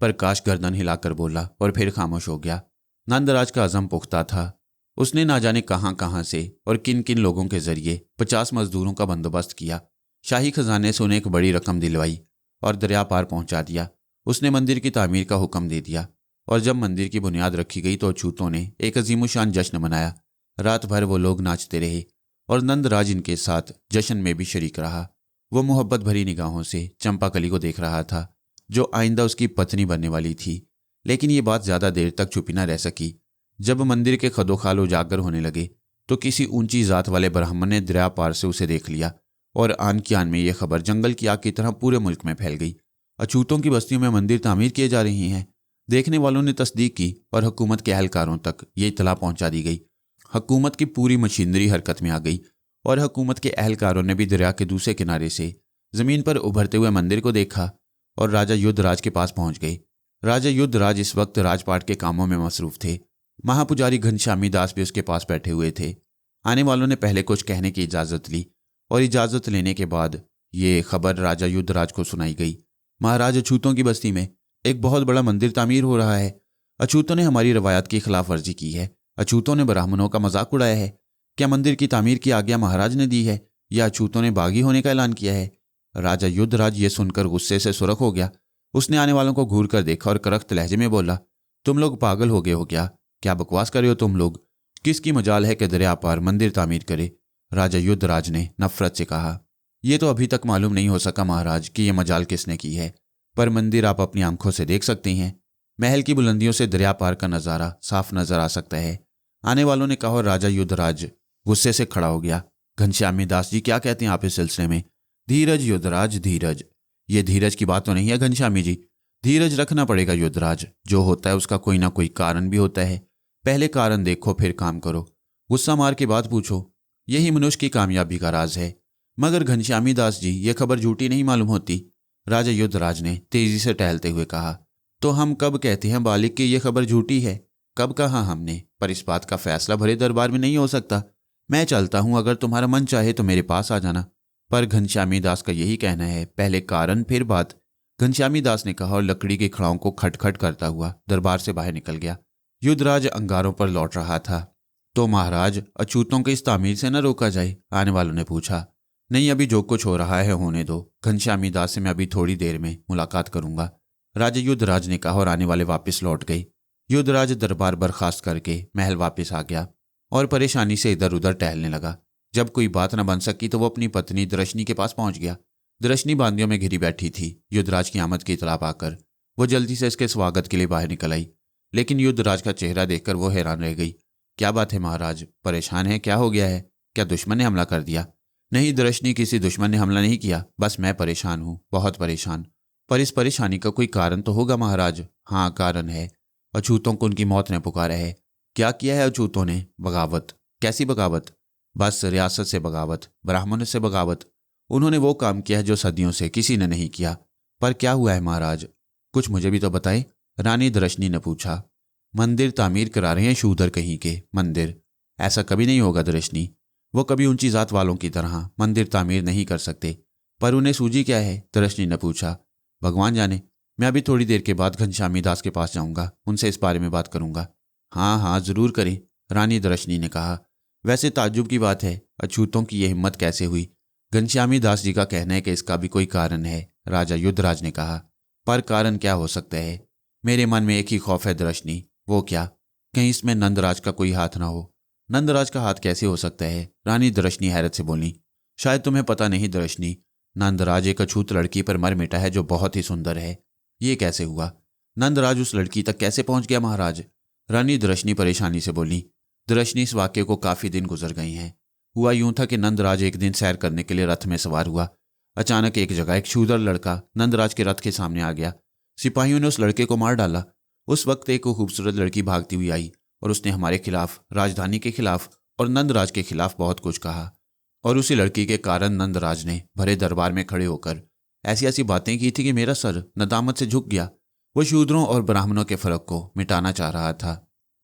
प्रकाश गर्दन हिलाकर बोला और फिर खामोश हो गया। नंदराज का अज़म पुख्ता था। उसने ना जाने कहाँ कहाँ से और किन किन लोगों के जरिए 50 मजदूरों का बंदोबस्त किया। शाही खजाने से उन्हें एक बड़ी रकम दिलवाई और दरिया पार पहुंचा दिया। उसने मंदिर की तामीर का हुक्म दे दिया, और जब मंदिर की बुनियाद रखी गई तो अछूतों ने एक अजीमुशान जश्न मनाया। रात भर वो लोग नाचते रहे और नंदराज इनके साथ जश्न में भी शरीक रहा। वो मोहब्बत भरी निगाहों से चंपाकली को देख रहा था, जो आइंदा उसकी पत्नी बनने वाली थी। लेकिन ये बात ज़्यादा देर तक छुपी न रह सकी। जब मंदिर के खदोखाल उजागर होने लगे तो किसी ऊंची जात वाले ब्राह्मण ने दरिया पार से उसे देख लिया, और आन की आन में यह खबर जंगल की आग की तरह पूरे मुल्क में फैल गई। अछूतों की बस्तियों में मंदिर तामीर किए जा रही हैं। देखने वालों ने तस्दीक की और हुकूमत के अहलकारों तक ये इतला पहुंचा दी गई। हुकूमत की पूरी मशीनरी हरकत में आ गई और हुकूमत के अहलकारों ने भी दरिया के दूसरे किनारे से ज़मीन पर उभरते हुए मंदिर को देखा और राजा युद्धराज के पास पहुंच गए। राजा युद्धराज इस वक्त राजपाट के कामों में मसरूफ थे। महापुजारी घनश्यामी दास भी उसके पास बैठे हुए थे। आने वालों ने पहले कुछ कहने की इजाज़त ली और इजाज़त लेने के बाद ये खबर राजा युद्धराज को सुनाई गई। महाराज, अछूतों की बस्ती में एक बहुत बड़ा मंदिर तामीर हो रहा है। अछूतों ने हमारी रवायत की खिलाफ वर्जी की है। अछूतों ने ब्राह्मणों का मजाक उड़ाया है। क्या मंदिर की तामीर की आज्ञा महाराज ने दी है या अछूतों ने बागी होने का ऐलान किया है? राजा युद्धराज ये सुनकर गुस्से से सुरख हो गया। उसने आने वालों को घूर कर देखा और करख्त लहजे में बोला, तुम लोग पागल हो गए हो क्या बकवास कर रहे हो तुम लोग? किसकी मजाल है कि दरिया पार मंदिर तामीर करे? राजा युद्धराज ने नफरत से कहा। ये तो अभी तक मालूम नहीं हो सका महाराज कि यह मजाल किसने की है, पर मंदिर आप अपनी आंखों से देख सकते हैं। महल की बुलंदियों से दरिया पार का नज़ारा साफ नजर आ सकता है, आने वालों ने कहा। और राजा युद्धराज गुस्से से खड़ा हो गया। घनश्यामी दास जी, क्या कहते हैं आप इस सिलसिले में? धीरज युद्धराज, धीरज। ये धीरज की बात तो नहीं है घनश्यामी जी। धीरज रखना पड़ेगा युद्धराज। जो होता है उसका कोई ना कोई कारण भी होता है। पहले कारण देखो फिर काम करो, गुस्सा मार के बात पूछो। यही मनुष्य की कामयाबी का राज है। मगर घनश्यामी दास जी, ये खबर झूठी नहीं मालूम होती? राजा युद्धराज ने तेजी से टहलते हुए कहा। तो हम कब कहते हैं बालिक कि यह खबर झूठी है? कब कहा हमने, पर इस बात का फैसला भरे दरबार में नहीं हो सकता। मैं चलता हूं, अगर तुम्हारा मन चाहे तो मेरे पास आ जाना। पर घनश्यामी दास का यही कहना है, पहले कारण फिर बात, घनश्यामी दास ने कहा और लकड़ी के खड़ाओं को खटखट करता हुआ दरबार से बाहर निकल गया। युद्धराज अंगारों पर लौट रहा था। तो महाराज, अछूतों के इस तामीर से न रोका जाए? आने वालों ने पूछा। नहीं, अभी जो कुछ हो रहा है होने दो। घनश्यामी दास से मैं अभी थोड़ी देर में मुलाकात करूंगा, राजा युद्धराज ने कहा और आने वाले वापस लौट गए। युद्धराज दरबार बर्खास्त करके महल वापस आ गया और परेशानी से इधर उधर टहलने लगा। जब कोई बात न बन सकी तो वो अपनी पत्नी दृशनी के पास पहुंच गया। दृशनी बांदियों में घिरी बैठी थी। युद्धराज की आमद की इतला पाकर वो जल्दी से इसके स्वागत के लिए बाहर निकल आई, लेकिन युद्धराज का चेहरा देखकर वो हैरान रह गई। क्या बात है महाराज, परेशान है? क्या हो गया है? क्या दुश्मन ने हमला कर दिया? नहीं दृशनी, किसी दुश्मन ने हमला नहीं किया, बस मैं परेशान हूँ, बहुत परेशान। पर इस परेशानी का कोई कारण तो होगा महाराज। हाँ, कारण है। अछूतों को उनकी मौत ने पुकारा है। क्या किया है अछूतों ने? बगावत। कैसी बगावत? बस रियासत से बगावत, ब्राह्मणों से बगावत। उन्होंने वो काम किया है जो सदियों से किसी ने नहीं किया। पर क्या हुआ है महाराज? कुछ मुझे भी तो बताएं, रानी दृशनी ने पूछा। मंदिर तामीर करा रहे हैं शूदर कहीं के। मंदिर? ऐसा कभी नहीं होगा दृशनी, वो कभी ऊंची जात वालों की तरह मंदिर तामीर नहीं कर सकते। पर उन्हें सूझी क्या है? दृशनी ने पूछा। भगवान जाने, मैं अभी थोड़ी देर के बाद घनश्यामी दास के पास जाऊंगा, उनसे इस बारे में बात करूंगा। हाँ हाँ, जरूर करें, रानी दृशनी ने कहा। वैसे ताज्जुब की बात है, अछूतों की यह हिम्मत कैसे हुई? घनश्यामी दास जी का कहना है कि इसका भी कोई कारण है, राजा युद्धराज ने कहा। पर कारण क्या हो सकता है? मेरे मन में एक ही खौफ है दृशनी। वो क्या? कहीं इसमें नंदराज का कोई हाथ ना हो। नंदराज का हाथ कैसे हो सकता है? रानी दृशनी हैरत से बोली। शायद तुम्हें पता नहीं दृशनी, नंदराज एक अछूत लड़की पर मर मिटा है जो बहुत ही सुंदर है। ये कैसे हुआ? नंदराज उस लड़की तक कैसे पहुंच गया महाराज? रानी दृशनी परेशानी से बोली। दृशनी, इस वाक्य को काफी दिन गुजर गए हैं। हुआ यूं था कि नंदराज एक दिन सैर करने के लिए रथ में सवार हुआ। अचानक एक जगह एक शूदर लड़का नंदराज के रथ के सामने आ गया। सिपाहियों ने उस लड़के को मार डाला। उस वक्त एक खूबसूरत लड़की भागती हुई आई और उसने हमारे खिलाफ, राजधानी के खिलाफ और नंदराज के खिलाफ बहुत कुछ कहा। और उसी लड़की के कारण नंदराज ने भरे दरबार में खड़े होकर ऐसी ऐसी बातें की थी कि मेरा सर नदामत से झुक गया। वो शूद्रों और ब्राह्मणों के फर्क को मिटाना चाह रहा था।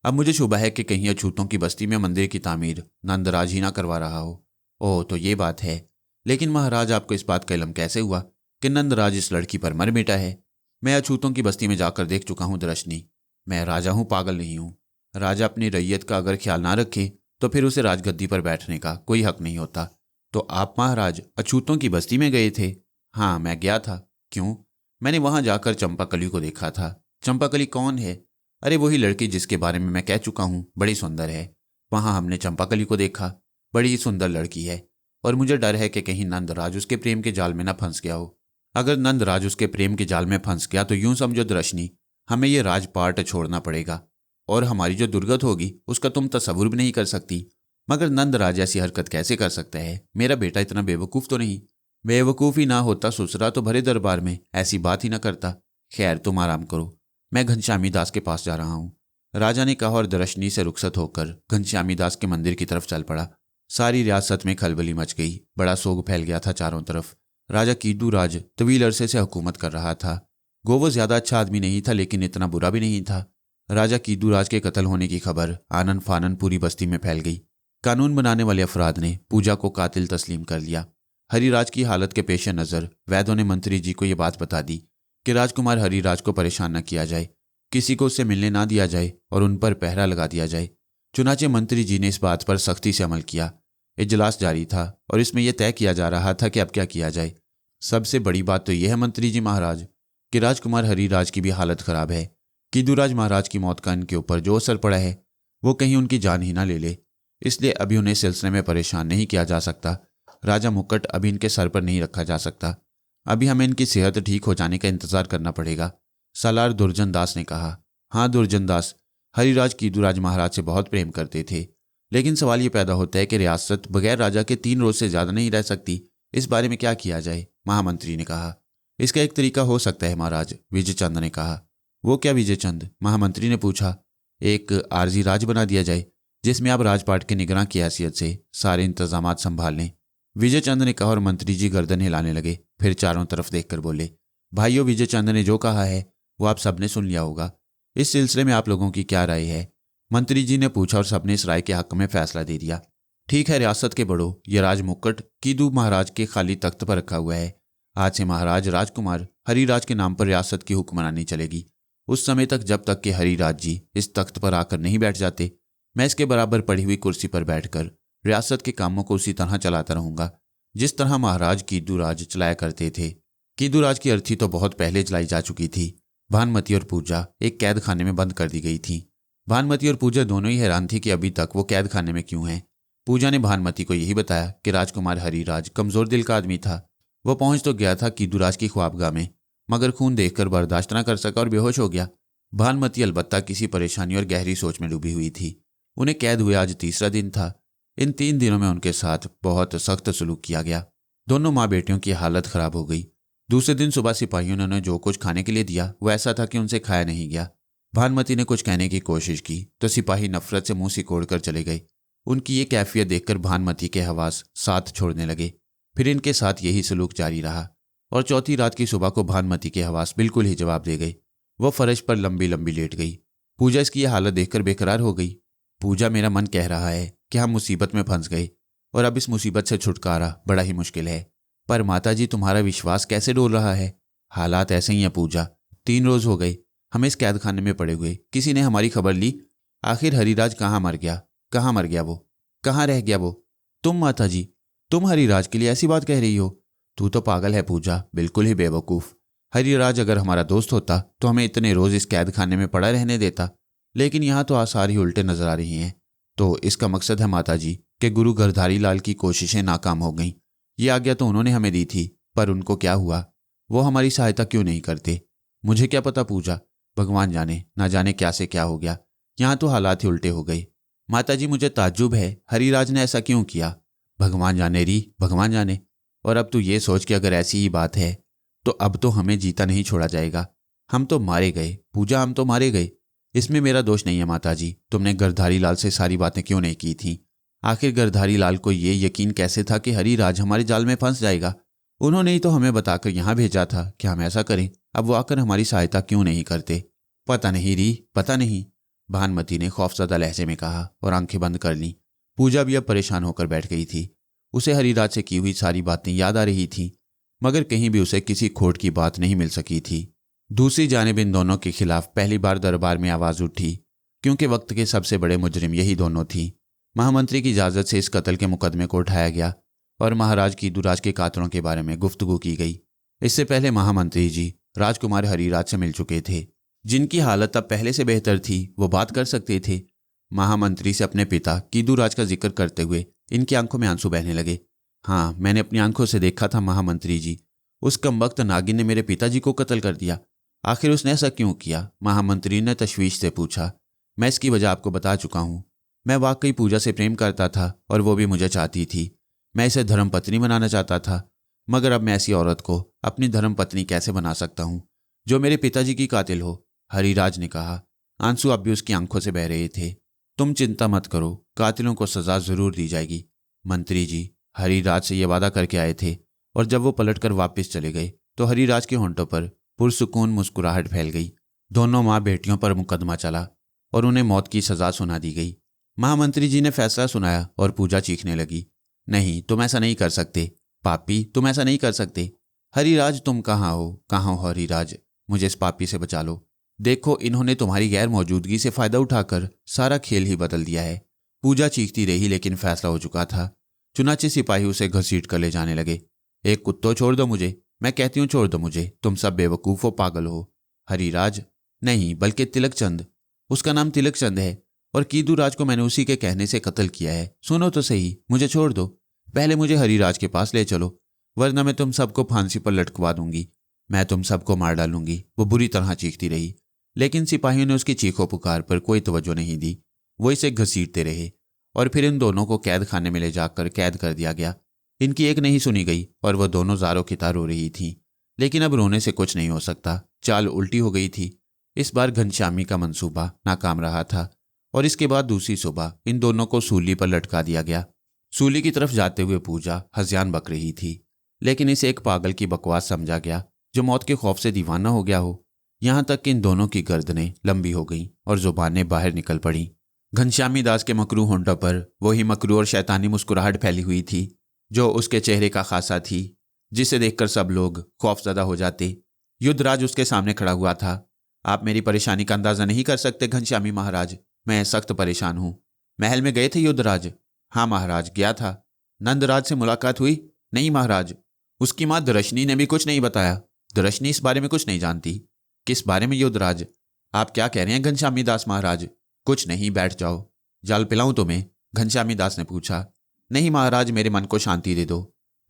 अब मुझे शुबा है कि कहीं अछूतों की बस्ती में मंदिर की तामीर नंदराज ही ना करवा रहा हो। ओह, तो ये बात है। लेकिन महाराज, आपको इस बात का इल्म कैसे हुआ कि नंदराज इस लड़की पर मर मिटा है? मैं अछूतों की बस्ती में जाकर देख चुका हूं दृशनी। मैं राजा हूं, पागल नहीं हूं। राजा अपनी रैयत का अगर ख्याल ना रखे तो फिर उसे राजगद्दी पर बैठने का कोई हक नहीं होता। तो आप महाराज अछूतों की बस्ती में गए थे? हाँ, मैं गया था। क्यों? मैंने वहां जाकर चंपाकली को देखा था। चंपाकली कौन है? अरे वही लड़की जिसके बारे में मैं कह चुका हूं, बड़ी सुंदर है। वहां हमने चंपाकली को देखा, बड़ी ही सुंदर लड़की है। और मुझे डर है कि कहीं नंदराज उसके प्रेम के जाल में न फंस गया हो। अगर नंदराज उसके प्रेम के जाल में फंस गया तो यूं समझो दृशनी, हमें ये राजपाट छोड़ना पड़ेगा और हमारी जो दुर्गत होगी उसका तुम तसव्वुर भी नहीं कर सकती। मगर नंदराज ऐसी हरकत कैसे कर सकता है? मेरा बेटा इतना बेवकूफ़ तो नहीं। बेवकूफ़ ही ना होता सुसरा तो भरे दरबार में ऐसी बात ही ना करता। खैर, तुम आराम करो, मैं घनश्यामी दास के पास जा रहा हूँ, राजा ने कहा और दृशनी से रुखसत होकर घनश्यामी दास के मंदिर की तरफ चल पड़ा। सारी रियासत में खलबली मच गई। बड़ा सोग फैल गया था चारों तरफ। राजा कीदूराज तवील अरसे से हुकूमत कर रहा था। गो वो ज्यादा अच्छा आदमी नहीं था, लेकिन इतना बुरा भी नहीं था। राजा कीदूराज के कत्ल होने की खबर आनन फानन पूरी बस्ती में फैल गई। कानून बनाने वाले अफराद ने पूजा को कातिल तस्लीम कर लिया। हरिराज की हालत के पेश नज़र वैद्यों ने मंत्री जी को ये बात बता दी कि राजकुमार हरिराज को परेशान न किया जाए, किसी को उससे मिलने ना दिया जाए और उन पर पहरा लगा दिया जाए। चुनाचे मंत्री जी ने इस बात पर सख्ती से अमल किया। इजलास जारी था और इसमें यह तय किया जा रहा था कि अब क्या किया जाए। सबसे बड़ी बात तो यह है मंत्री जी महाराज कि राजकुमार हरिराज की भी हालत खराब है। कीदूराज महाराज की मौत का इनके ऊपर जो असर पड़ा है वो कहीं उनकी जान ही ना ले ले, इसलिए अभी उन्हें सिलसिले में परेशान नहीं किया जा सकता। राजा मुकुट अभी इनके सर पर नहीं रखा जा सकता। अभी हमें इनकी सेहत ठीक हो जाने का इंतजार करना पड़ेगा, सालार दुर्जन दास ने कहा। हाँ दुर्जन दास, हरिराज कीदूराज महाराज से बहुत प्रेम करते थे, लेकिन सवाल ये पैदा होता है कि रियासत बगैर राजा के 3 रोज से ज्यादा नहीं रह सकती। इस बारे में क्या किया जाए? महामंत्री ने कहा। इसका एक तरीका हो सकता है महाराज, विजय चंद ने कहा। वो क्या विजय चंद? महामंत्री ने पूछा। एक आरजी राज बना दिया जाए जिसमें आप राजपाट के निगरान की हैसियत से सारे इंतजाम संभाल लें, विजय चंद ने कहा और मंत्री जी गर्दन हिलाने लगे। फिर चारों तरफ देखकर बोले, भाइयों, विजय चंद ने जो कहा है वो आप सबने सुन लिया होगा। इस सिलसिले में आप लोगों की क्या राय है? मंत्री जी ने पूछा और सबने इस राय के हक में फैसला दे दिया। ठीक है रियासत के बड़ों, ये राज मुकुट कीदू महाराज के खाली तख्त पर रखा हुआ है। आज से महाराज राजकुमार हरिराज के नाम पर रियासत की हुक्मरानी चलेगी। उस समय तक जब तक कि हरिराज जी इस तख्त पर आकर नहीं बैठ जाते, मैं इसके बराबर पड़ी हुई कुर्सी पर बैठकर रियासत के कामों को उसी तरह चलाता रहूंगा जिस तरह महाराज कीदू राज चलाया करते थे। कीदू राज की अर्थी तो बहुत पहले चलाई जा चुकी थी। भानुमति और पूजा एक कैद खाने में बंद कर दी गई थी। भानुमति और पूजा दोनों ही हैरान थी कि अभी तक वो कैद खाने में क्यों हैं। पूजा ने भानुमति को यही बताया कि राजकुमार हरिराज कमजोर दिल का आदमी था। वो पहुंच तो गया था कीदू राज की ख्वाबगाह में, मगर खून देखकर बर्दाश्त न कर सका और बेहोश हो गया। भानुमति अलबत्ता किसी परेशानी और गहरी सोच में डूबी हुई थी। उन्हें कैद हुए आज तीसरा दिन था। इन 3 दिनों में उनके साथ बहुत सख्त सलूक किया गया। दोनों माँ बेटियों की हालत खराब हो गई। दूसरे दिन सुबह सिपाहियों ने उन्हें जो कुछ खाने के लिए दिया वो ऐसा था कि उनसे खाया नहीं गया। भानुमति ने कुछ कहने की कोशिश की तो सिपाही नफरत से मुंह सिकोड़ कर चले गए। उनकी ये कैफियत देखकर भानुमति के हवास साथ छोड़ने लगे। फिर इनके साथ यही सलूक जारी रहा और चौथी रात की सुबह को भानुमति के हवास बिल्कुल ही जवाब दे गए। वो फर्श पर लंबी लंबी लेट गई। पूजा इसकी यह हालत देखकर बेकरार हो गई। पूजा, मेरा मन कह रहा है कि हम मुसीबत में फंस गए और अब इस मुसीबत से छुटकारा बड़ा ही मुश्किल है। पर माताजी, तुम्हारा विश्वास कैसे डोल रहा है? हालात ऐसे ही हैं पूजा। 3 रोज हो गए हम इस कैद खाने में पड़े हुए, किसी ने हमारी खबर ली? आखिर हरिराज कहाँ मर गया? कहाँ मर गया वो? कहाँ रह गया वो? तुम माताजी, तुम हरिराज के लिए ऐसी बात कह रही हो? तू तो पागल है पूजा, बिल्कुल ही बेवकूफ़। हरिराज अगर हमारा दोस्त होता तो हमें इतने रोज इस कैद खाने में पड़ा रहने देता, लेकिन यहाँ तो आसार ही उल्टे नजर आ रही हैं। तो इसका मकसद है माताजी कि गुरु गिरधारी लाल की कोशिशें नाकाम हो गईं। ये आज्ञा तो उन्होंने हमें दी थी, पर उनको क्या हुआ? वो हमारी सहायता क्यों नहीं करते? मुझे क्या पता पूजा, भगवान जाने, ना जाने क्या से क्या हो गया। यहाँ तो हालात ही उल्टे हो गए। माताजी, मुझे ताज्जुब है हरिराज ने ऐसा क्यों किया। भगवान जाने री, भगवान जाने। और अब तू ये सोच कि अगर ऐसी ही बात है तो अब तो हमें जीता नहीं छोड़ा जाएगा। हम तो मारे गए पूजा, हम तो मारे गए। इसमें मेरा दोष नहीं है माताजी। तुमने गिरधारी लाल से सारी बातें क्यों नहीं की थी? आखिर गिरधारी लाल को ये यकीन कैसे था कि हरिराज हमारे जाल में फंस जाएगा? उन्होंने ही तो हमें बताकर यहाँ भेजा था कि हम ऐसा करें। अब वो आकर हमारी सहायता क्यों नहीं करते? पता नहीं री, पता नहीं, भानुमति ने खौफजदा लहजे में कहा और आंखें बंद कर लीं। पूजा भी अब परेशान होकर बैठ गई थी। उसे हरिराज से की हुई सारी बातें याद आ रही थीं, मगर कहीं भी उसे किसी खोट की बात नहीं मिल सकी थी। दूसरी जानिब इन दोनों के खिलाफ पहली बार दरबार में आवाज उठी, क्योंकि वक्त के सबसे बड़े मुजरिम यही दोनों थी। महामंत्री की इजाज़त से इस कत्ल के मुकदमे को उठाया गया और महाराज कीदू राज के कातलों के बारे में गुफ्तगू की गई। इससे पहले महामंत्री जी राजकुमार हरिराज से मिल चुके थे, जिनकी हालत अब पहले से बेहतर थी। वो बात कर सकते थे। महामंत्री से अपने पिता कीदू राज का जिक्र करते हुए इनकी आंखों में आंसू बहने लगे। हाँ, मैंने अपनी आंखों से देखा था महामंत्री जी। उस कमबख्त नागिन ने मेरे पिताजी को कत्ल कर दिया। आखिर उसने ऐसा क्यों किया? महामंत्री ने तशवीश से पूछा। मैं इसकी वजह आपको बता चुका हूँ। मैं वाकई पूजा से प्रेम करता था और वो भी मुझे चाहती थी। मैं इसे धर्मपत्नी बनाना चाहता था, मगर अब मैं ऐसी औरत को अपनी धर्मपत्नी कैसे बना सकता हूँ जो मेरे पिताजी की कातिल हो? हरिराज ने कहा। आंसू अब भी उसकी आंखों से बह रहे थे। तुम चिंता मत करो, कातिलों को सजा जरूर दी जाएगी। मंत्री जी हरिराज से ये वादा करके आए थे और जब वो पलटकर वापस चले गए तो हरिराज के होंठों पर पुरसुकून मुस्कुराहट फैल गई। दोनों माँ बेटियों पर मुकदमा चला और उन्हें मौत की सजा सुना दी गई। महामंत्री जी ने फैसला सुनाया और पूजा चीखने लगी। नहीं, तुम ऐसा नहीं कर सकते पापी, तुम ऐसा नहीं कर सकते। हरिराज, तुम कहाँ हो? कहाँ हो हरिराज? मुझे इस पापी से बचा लो। देखो, इन्होंने तुम्हारी गैर मौजूदगी से फायदा उठाकर सारा खेल ही बदल दिया है। पूजा चीखती रही, लेकिन फैसला हो चुका था। चुनाचे सिपाही उसे घसीट कर ले जाने लगे। एक कुत्तो, छोड़ दो मुझे, मैं कहती हूँ छोड़ दो मुझे। तुम सब बेवकूफ़ हो, पागल हो। हरिराज नहीं, बल्कि तिलकचंद। उसका नाम तिलकचंद है और कीदू राज को मैंने उसी के कहने से कत्ल किया है। सुनो तो सही, मुझे छोड़ दो। पहले मुझे हरिराज के पास ले चलो, वरना मैं तुम सबको फांसी पर लटकवा दूंगी। मैं तुम सबको मार डालूंगी। वो बुरी तरह चीखती रही, लेकिन सिपाहियों ने उसकी चीखों पुकार पर कोई तवज्जो नहीं दी। वो इसे घसीटते रहे और फिर इन दोनों को कैद खाने में ले जाकर कैद कर दिया गया। इनकी एक नहीं सुनी गई और वह दोनों ज़ारों की तार रो रही थीं। लेकिन अब रोने से कुछ नहीं हो सकता। चाल उल्टी हो गई थी। इस बार घनश्यामी का मंसूबा नाकाम रहा था और इसके बाद दूसरी सुबह इन दोनों को सूली पर लटका दिया गया। सूली की तरफ जाते हुए पूजा हज़ियान बक रही थी, लेकिन इसे एक पागल की बकवास समझा गया जो मौत के खौफ से दीवाना हो गया हो। यहाँ तक कि इन दोनों की गर्दनें लंबी हो गईं और जुबानें बाहर निकल पड़ीं। घनश्यामी दास के मकरू होंठों पर वही मकरू और शैतानी मुस्कुराहट फैली हुई थी जो उसके चेहरे का खासा थी, जिसे देखकर सब लोग खौफजदा हो जाते। युद्धराज उसके सामने खड़ा हुआ था। आप मेरी परेशानी का अंदाजा नहीं कर सकते घनश्यामी महाराज, मैं सख्त परेशान हूँ। महल में गए थे युद्धराज? हाँ महाराज, गया था। नंदराज से मुलाकात हुई? नहीं महाराज। उसकी माँ दर्शनी ने भी कुछ नहीं बताया? दर्शनी इस बारे में कुछ नहीं जानती। किस बारे में युद्धराज? आप क्या कह रहे हैं घनश्यामी दास महाराज? कुछ नहीं, बैठ जाओ। जल पिलाऊं तुम्हें? घनश्यामी दास ने पूछा। नहीं महाराज, मेरे मन को शांति दे दो।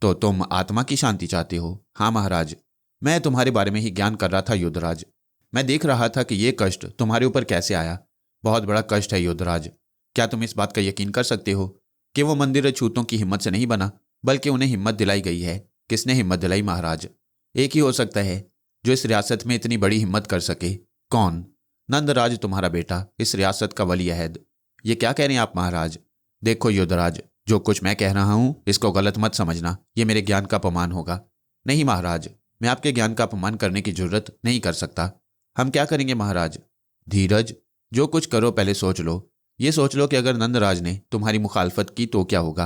तो तुम आत्मा की शांति चाहते हो? हाँ महाराज, मैं तुम्हारे बारे में ही ज्ञान कर रहा था युद्धराज। मैं देख रहा था कि ये कष्ट तुम्हारे ऊपर कैसे आया। बहुत बड़ा कष्ट है युद्धराज। क्या तुम इस बात का यकीन कर सकते हो कि वो मंदिर अछूतों की हिम्मत से नहीं बना, बल्कि उन्हें हिम्मत दिलाई गई है? किसने हिम्मत दिलाई महाराज? एक ही हो सकता है जो इस रियासत में इतनी बड़ी हिम्मत कर सके। कौन? नंदराज, तुम्हारा बेटा, इस रियासत का वली अहद। ये क्या कह रहे हैं आप महाराज? देखो युद्धराज, जो कुछ मैं कह रहा हूं इसको गलत मत समझना, ये मेरे ज्ञान का अपमान होगा। नहीं महाराज, मैं आपके ज्ञान का अपमान करने की जरूरत नहीं कर सकता। हम क्या करेंगे महाराज? धीरज, जो कुछ करो पहले सोच लो। ये सोच लो कि अगर नंदराज ने तुम्हारी मुखालफत की तो क्या होगा।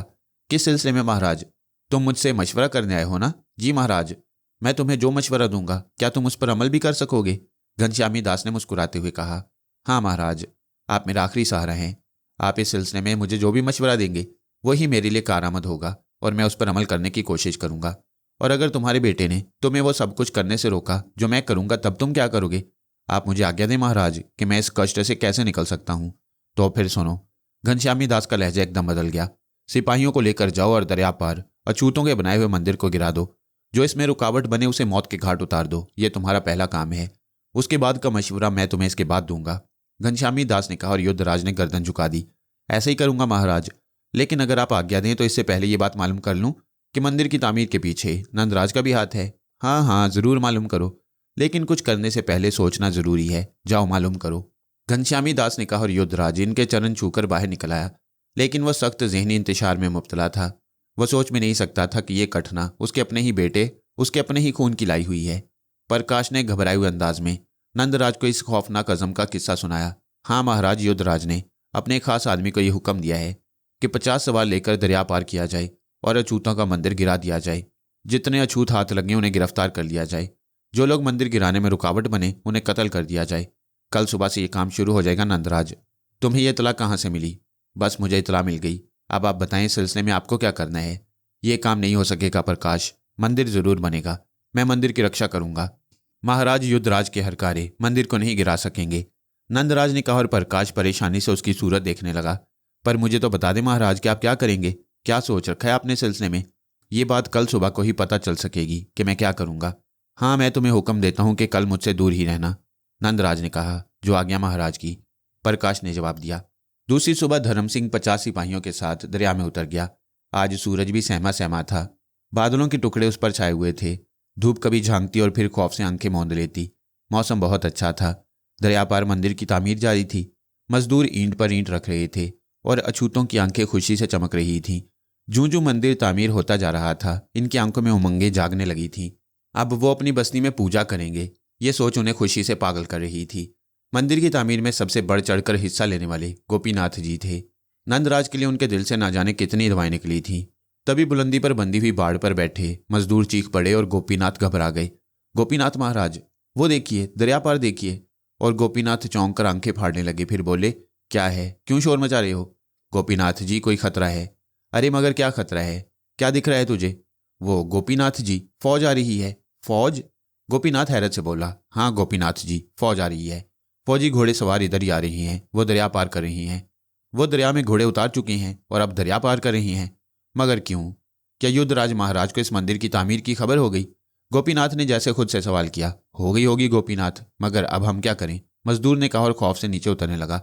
किस सिलसिले में महाराज? तुम मुझसे मशवरा करने आए हो ना? जी महाराज, मैं तुम्हें जो मशवरा दूंगा क्या तुम उस पर अमल भी कर सकोगे? घनश्यामी दास ने मुस्कुराते हुए कहा। हाँ महाराज, आप मेरा आखिरी सहारा हैं। आप इस सिलसिले में मुझे जो भी मशवरा देंगे वही मेरे लिए कारआमद होगा और मैं उस पर अमल करने की कोशिश करूंगा। और अगर तुम्हारे बेटे ने तुम्हें वो सब कुछ करने से रोका जो मैं करूंगा, तब तुम क्या करोगे? आप मुझे आज्ञा दें महाराज कि मैं इस कष्ट से कैसे निकल सकता हूं। तो फिर सुनो। घनश्यामी दास का लहजा एकदम बदल गया। सिपाहियों को लेकर जाओ और दरिया पार अछूतों के बनाए हुए मंदिर को गिरा दो। जो इसमें रुकावट बने उसे मौत के घाट उतार दो। ये तुम्हारा पहला काम है। उसके बाद का मशवरा मैं तुम्हें इसके बाद दूंगा। घनश्यामी दास ने कहा और युद्धराज ने गर्दन झुका दी। ऐसे ही करूंगा महाराज, लेकिन अगर आप आज्ञा दें तो इससे पहले ये बात मालूम कर लूं कि मंदिर की तामीर के पीछे नंदराज का भी हाथ है। हाँ हाँ, जरूर मालूम करो, लेकिन कुछ करने से पहले सोचना जरूरी है। जाओ मालूम करो। घनश्यामी दास ने कहा और युद्धराज इनके चरण छूकर बाहर निकल आया। लेकिन वह सख्त जहनी इंतशार में मुब्तला था। वह सोच में नहीं सकता था कि यह घटना उसके अपने ही बेटे, उसके अपने ही खून की लाई हुई है। प्रकाश ने घबराए हुए अंदाज में नंदराज को इस खौफनाक अज़म का किस्सा सुनाया। हाँ महाराज, युद्धराज ने अपने खास आदमी को यह हुक्म दिया है कि 50 सवार लेकर दरिया पार किया जाए और अछूतों का मंदिर गिरा दिया जाए। जितने अछूत हाथ लगे उन्हें गिरफ्तार कर लिया जाए। जो लोग मंदिर गिराने में रुकावट बने उन्हें कत्ल कर दिया जाए। कल सुबह से ये काम शुरू हो जाएगा। नंदराज, तुम्हें यह इतला कहाँ से मिली? बस मुझे इतला मिल गई। अब आप बताएं इस सिलसिले में आपको क्या करना है? ये काम नहीं हो सकेगा प्रकाश, मंदिर जरूर बनेगा। मैं मंदिर की रक्षा करूंगा। महाराज, युद्धराज के हरकारे मंदिर को नहीं गिरा सकेंगे, नंदराज ने कहा और प्रकाश परेशानी से उसकी सूरत देखने लगा। पर मुझे तो बता दें महाराज कि आप क्या करेंगे? क्या सोच रखा है आपने सिलसिले में? ये बात कल सुबह को ही पता चल सकेगी कि मैं क्या करूंगा। हाँ, मैं तुम्हें हुक्म देता हूं कि कल मुझसे दूर ही रहना, नंदराज ने कहा। जो आज्ञा महाराज की, प्रकाश ने जवाब दिया। दूसरी सुबह धर्म सिंह 50 सिपाहियों के साथ दरिया में उतर गया। आज सूरज भी सहमा सहमा था। बादलों के टुकड़े उस पर छाए हुए थे। धूप कभी झांकती और फिर खौफ से आंखें मूंद लेती। मौसम बहुत अच्छा था। दरिया पार मंदिर की तामीर जारी थी। मजदूर ईंट पर ईंट रख रहे थे और अछूतों की आंखें खुशी से चमक रही थीं। जूं जूं मंदिर तामीर होता जा रहा था, इनकी आंखों में उमंगें जागने लगी थीं। अब वो अपनी बस्ती में पूजा करेंगे, ये सोच उन्हें खुशी से पागल कर रही थी। मंदिर की तामीर में सबसे बढ़ चढ़कर हिस्सा लेने वाले गोपीनाथ जी थे। नंदराज के लिए उनके दिल से ना जाने कितनी दवाएं निकली थीं। तभी बुलंदी पर बंधी हुई बाड़ पर बैठे मजदूर चीख पड़े और गोपीनाथ घबरा गए। गोपीनाथ महाराज, वो देखिए, दरिया पार देखिए। और गोपीनाथ चौंक कर आंखें फाड़ने लगे। फिर बोले, क्या है? क्यों शोर मचा रहे हो? गोपीनाथ जी, कोई खतरा है। अरे मगर क्या खतरा है? क्या दिख रहा है तुझे? वो गोपीनाथ जी, फौज आ रही है। फौज? गोपीनाथ हैरत से बोला। हाँ गोपीनाथ जी, फौज आ रही है। फौजी घोड़े सवार इधर ही आ रही हैं। वो दरिया पार कर रही हैं। वो दरिया में घोड़े उतार चुके हैं और अब दरिया पार कर रही हैं। मगर क्यों? क्या युद्धराज महाराज को इस मंदिर की तामीर की खबर हो गई? गोपीनाथ ने जैसे खुद से सवाल किया। हो गई होगी गोपीनाथ, मगर अब हम क्या करें? मजदूर ने कहा और खौफ से नीचे उतरने लगा।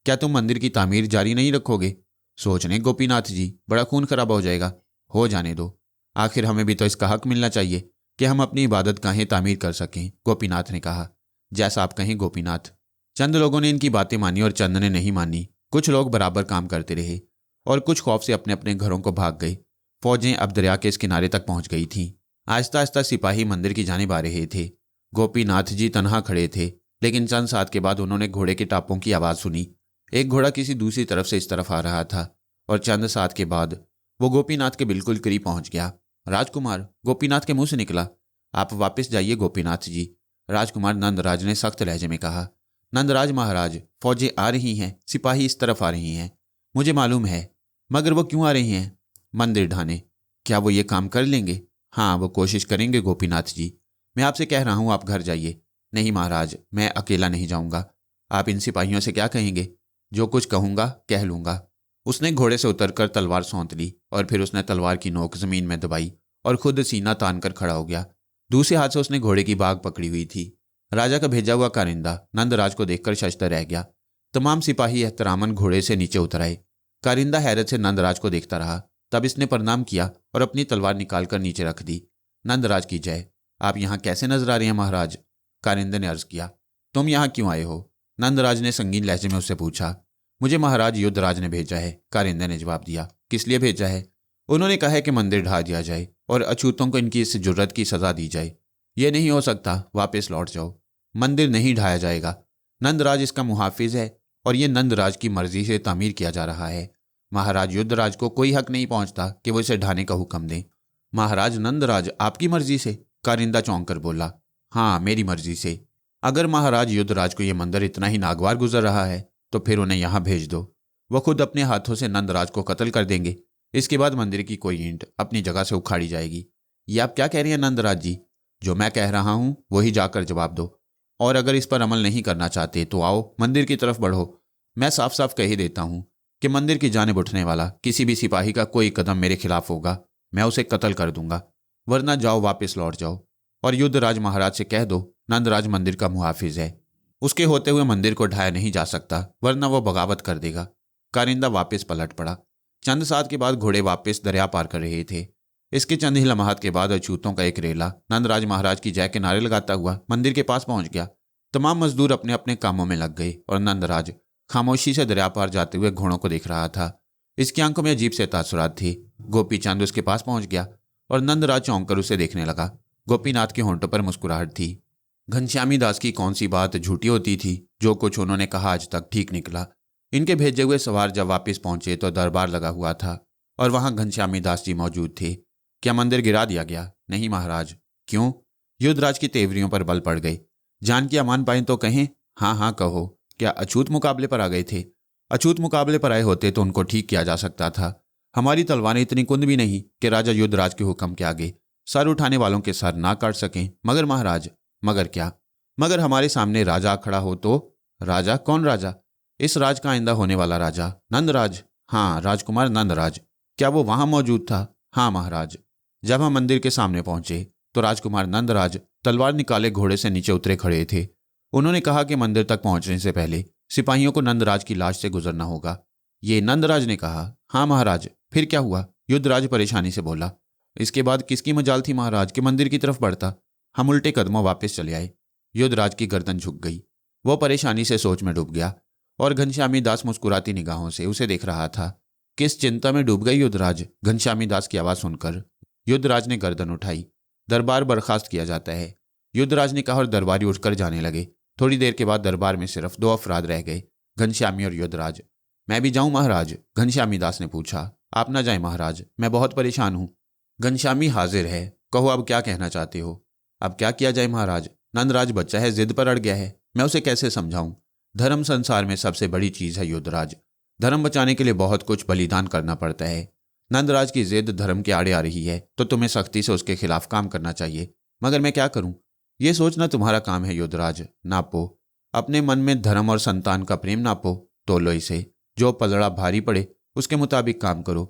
क्या तुम मंदिर की तामीर जारी नहीं रखोगे? सोच लें गोपीनाथ जी, बड़ा खून खराबा हो जाएगा। हो जाने दो, आखिर हमें भी तो इसका हक मिलना चाहिए कि हम अपनी इबादत गाहें तामीर कर सकें, गोपीनाथ ने कहा। जैसा आप कहें गोपीनाथ। चंद लोगों ने इनकी बातें मानी और चंद ने नहीं मानी। कुछ लोग बराबर काम करते रहे और कुछ खौफ से अपने अपने घरों को भाग गए। फौजें अब दरिया के इस किनारे तक पहुंच गई थीं। आहिस्ता आहिस्ता सिपाही मंदिर की जानिब आ रहे थे। गोपीनाथ जी तनहा खड़े थे, लेकिन चंद साथ के बाद उन्होंने घोड़े के टापों की आवाज़ सुनी। एक घोड़ा किसी दूसरी तरफ से इस तरफ आ रहा था और चंद साथ के बाद वो गोपीनाथ के बिल्कुल करीब पहुंच गया। राजकुमार, गोपीनाथ के मुंह से निकला। आप वापस जाइए गोपीनाथ जी, राजकुमार नंदराज ने सख्त लहजे में कहा। नंदराज महाराज, फौजें आ रही हैं, सिपाही इस तरफ आ रही हैं, मुझे मालूम है, मगर वो क्यों आ रही हैं? मंदिर ढाने। क्या वो ये काम कर लेंगे? हाँ, वो कोशिश करेंगे गोपीनाथ जी। मैं आपसे कह रहा हूँ आप घर जाइए। नहीं महाराज, मैं अकेला नहीं जाऊँगा। आप इन सिपाहियों से क्या कहेंगे? जो कुछ कहूँगा कह लूँगा। उसने घोड़े से उतरकर तलवार सौंत ली और फिर उसने तलवार की नोक जमीन में दबाई और खुद सीना तान कर खड़ा हो गया। दूसरे हाथ से उसने घोड़े की बाग पकड़ी हुई थी। राजा का भेजा हुआ कारिंदा नंदराज को देखकर शशतर रह गया। तमाम सिपाही एहतरामन घोड़े से नीचे उतर आए। कारिंदा हैरत से नंदराज को देखता रहा। तब इसने प्रणाम किया और अपनी तलवार निकालकर नीचे रख दी। नंदराज की जय। आप यहाँ कैसे नजर आ रहे हैं महाराज? कारिंदे ने अर्ज किया। तुम यहाँ क्यों आए हो? नंदराज ने संगीन लहजे में उससे पूछा। मुझे महाराज युद्धराज ने भेजा है, कारिंदे ने जवाब दिया। किस लिए भेजा है? उन्होंने कहा है कि मंदिर ढा दिया जाए और अछूतों को इनकी इस जुर्रत की सजा दी जाए। ये नहीं हो सकता, वापस लौट जाओ। मंदिर नहीं ढाया जाएगा। नंदराज इसका मुहाफिज है और ये नंदराज की मर्जी से तामीर किया जा रहा है। महाराज युद्धराज को कोई हक नहीं पहुंचता कि वो इसे ढाने का हुक्म दें। महाराज नंदराज, आपकी मर्जी से? कारिंदा चौंक कर बोला। हाँ, मेरी मर्जी से। अगर महाराज युद्धराज को यह मंदिर इतना ही नागवार गुजर रहा है तो फिर उन्हें यहाँ भेज दो। वह खुद अपने हाथों से नंदराज को कत्ल कर देंगे। इसके बाद मंदिर की कोई ईंट अपनी जगह से उखाड़ी जाएगी। ये आप क्या कह रही हैं नंदराज जी? जो मैं कह रहा हूँ वही जाकर जवाब दो, और अगर इस पर अमल नहीं करना चाहते तो आओ मंदिर की तरफ बढ़ो। मैं साफ साफ कह ही देता हूँ कि मंदिर की जानिब उठने वाला किसी भी सिपाही का कोई कदम मेरे खिलाफ होगा, मैं उसे कत्ल कर दूंगा। वरना जाओ, वापस लौट जाओ और युद्धराज महाराज से कह दो नंदराज मंदिर का मुहाफिज है, उसके होते हुए मंदिर को ढाया नहीं जा सकता, वरना वो बगावत कर देगा। कारिंदा वापस पलट पड़ा। चंद साथ के बाद घोड़े वापस दरिया पार कर रहे थे। इसके चंद ही लम्हात के बाद अछूतों का एक रेला नंदराज महाराज की जय के नारे लगाता हुआ मंदिर के पास पहुंच गया। तमाम मजदूर अपने अपने कामों में लग गए और नंदराज खामोशी से दरिया पार जाते हुए घोड़ों को देख रहा था। इसकी आंखों में अजीब से तासुरात थे। गोपी चंद उसके पास पहुंच गया और नंदराज चौंक कर उसे देखने लगा। गोपीनाथ के होंठों पर मुस्कुराहट थी। घनश्यामी दास की कौन सी बात झूठी होती थी? जो कुछ उन्होंने कहा आज तक ठीक निकला। इनके भेजे हुए सवार जब वापस पहुंचे तो दरबार लगा हुआ था और वहां घनश्यामी दास जी मौजूद थे। क्या मंदिर गिरा दिया गया? नहीं महाराज। क्यों? युद्धराज की तेवरियों पर बल पड़ गए। जान की अमान पाएं तो कहें। हाँ हाँ कहो। क्या अछूत मुकाबले पर आ गए थे? अछूत मुकाबले पर आए होते तो उनको ठीक किया जा सकता था। हमारी तलवारें इतनी कुंद भी नहीं कि राजा युद्धराज के हुक्म के आगे सर उठाने वालों के सर ना काट सकें। मगर महाराज। मगर क्या? मगर हमारे सामने राजा खड़ा हो तो। राजा? कौन राजा? इस राज का आइंदा होने वाला राजा नंदराज। हाँ, राजकुमार नंदराज। क्या वो वहां मौजूद था? हाँ महाराज। जब हम मंदिर के सामने पहुंचे तो राजकुमार नंदराज तलवार निकाले घोड़े से नीचे उतरे खड़े थे। उन्होंने कहा कि मंदिर तक पहुंचने से पहले सिपाहियों को नंदराज की लाश से गुजरना होगा। ये नंदराज ने कहा। हाँ महाराज। फिर क्या हुआ? युद्धराज परेशानी से बोला। इसके बाद किसकी मजाल थी महाराज कि मंदिर की तरफ बढ़ता? हम उल्टे कदमों वापस चले आए। युद्धराज की गर्दन झुक गई। वो परेशानी से सोच में डूब गया और घनश्यामी दास मुस्कुराती निगाहों से उसे देख रहा था। किस चिंता में डूब गई युद्धराज? घनश्यामी दास की आवाज सुनकर युद्धराज ने गर्दन उठाई। दरबार बर्खास्त किया जाता है, युद्धराज ने कहा और दरबारी उठकर जाने लगे। थोड़ी देर के बाद दरबार में सिर्फ 2 अफराद रह गए, घनश्यामी और युद्धराज। मैं भी जाऊं महाराज? घनश्यामी दास ने पूछा। आप ना जाए महाराज, मैं बहुत परेशान हूं। घनश्यामी हाजिर है, कहो अब क्या कहना चाहते हो? अब क्या किया जाए महाराज? नंदराज बच्चा है, जिद पर अड़ गया है, मैं उसे कैसे समझाऊं? धर्म संसार में सबसे बड़ी चीज है युद्धराज। धर्म बचाने के लिए बहुत कुछ बलिदान करना पड़ता है। नंदराज की जिद धर्म के आड़े आ रही है तो तुम्हें सख्ती से उसके खिलाफ काम करना चाहिए। मगर मैं क्या करूं? यह सोचना तुम्हारा काम है युद्धराज। नापो अपने मन में धर्म और संतान का प्रेम, नापो, तोलो इसे। जो पलड़ा भारी पड़े उसके मुताबिक काम करो।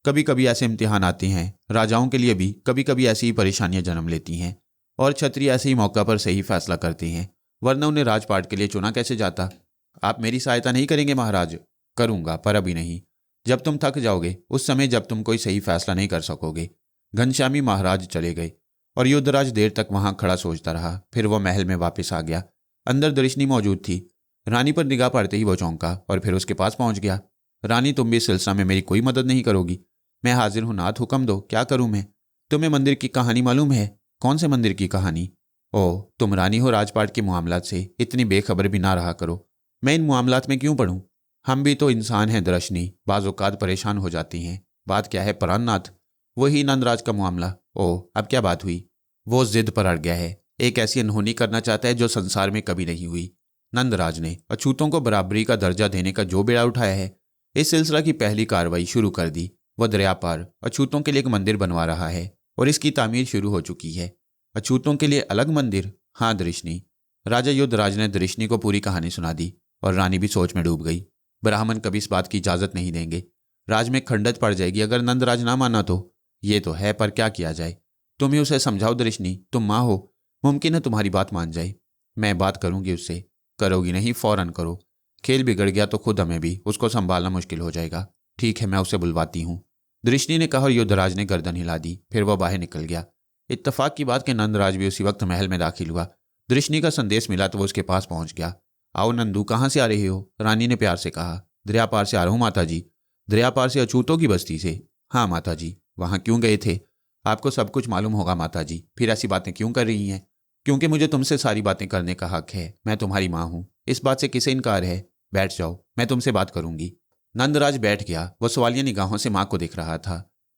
कभी कभी ऐसे इम्तिहान आते हैं, राजाओं के लिए भी कभी कभी ऐसी ही परेशानियां जन्म लेती हैं और क्षत्रिय ऐसे ही मौका पर सही फैसला करते हैं, वरना उन्हें राजपाट के लिए चुना कैसे जाता? आप मेरी सहायता नहीं करेंगे महाराज? करूंगा, पर अभी नहीं। जब तुम थक जाओगे, उस समय जब तुम कोई सही फैसला नहीं कर सकोगे। घनश्यामी महाराज चले गए और युद्धराज देर तक वहां खड़ा सोचता रहा। फिर वह महल में वापस आ गया। अंदर दरिशनी मौजूद थी। रानी पर निगाह पड़ते ही वो चौंका और फिर उसके पास पहुंच गया। रानी, तुम भी इस सिलसिला में मेरी कोई मदद नहीं करोगी? मैं हाजिर हूं नाथ, हुक्म दो, क्या करूं मैं? तुम्हें मंदिर की कहानी मालूम है? कौन से मंदिर की कहानी? ओह, तुम रानी हो, राजपाट के मामलात से इतनी बेखबर भी ना रहा करो। मैं इन मामलात में क्यों पढ़ूं? हम भी तो इंसान हैं दर्शनी, बाज़ औक़ात परेशान हो जाती हैं। बात क्या है प्राणनाथ? वही नंदराज का मामला। ओह, अब क्या बात हुई? वो जिद पर अड़ गया है, एक ऐसी अनहोनी करना चाहता है जो संसार में कभी नहीं हुई। नंदराज ने अछूतों को बराबरी का दर्जा देने का जो बेड़ा उठाया है, इस सिलसिला की पहली कार्रवाई शुरू कर दी। वह दरिया पार अछूतों के लिए एक मंदिर बनवा रहा है और इसकी तामीर शुरू हो चुकी है। अछूतों के लिए अलग मंदिर? हाँ दृष्णि। राजा युद्धराज ने दृष्णि को पूरी कहानी सुना दी और रानी भी सोच में डूब गई। ब्राह्मण कभी इस बात की इजाजत नहीं देंगे, राज में खंडत पड़ जाएगी अगर नंदराज ना माना तो। ये तो है, पर क्या किया जाए? तुम ही उसे समझाओ दृष्णि, तुम माँ हो, मुमकिन है तुम्हारी बात मान जाए। मैं बात करूंगी उससे। करोगी नहीं? फौरन करो। खेल बिगड़ गया तो खुद हमें भी उसको संभालना मुश्किल हो जाएगा। ठीक है, मैं उसे बुलवाती हूँ, दृष्णि ने कहा और युद्धराज ने गर्दन हिला दी। फिर वह बाहर निकल गया। इत्तफाक की बात कि नंदराज भी उसी वक्त महल में दाखिल हुआ। दृष्णि का संदेश मिला तो वो उसके पास पहुंच गया। आओ नंदू, कहाँ से आ रहे हो? रानी ने प्यार से कहा। दरिया पार से आ रहा हूँ माता जी। दरिया पार से अछूतों की बस्ती से? हाँ माता जी। वहाँ क्यों गए थे? आपको सब कुछ मालूम होगा माता जी, फिर ऐसी बातें क्यों कर रही हैं? क्योंकि मुझे तुमसे सारी बातें करने का हक है, मैं तुम्हारी माँ हूँ, इस बात से किसे इनकार है? बैठ जाओ, मैं तुमसे बात करूंगी। नंदराज बैठ गया। वह सवालिया निगाहों से माँ को देख रहा था।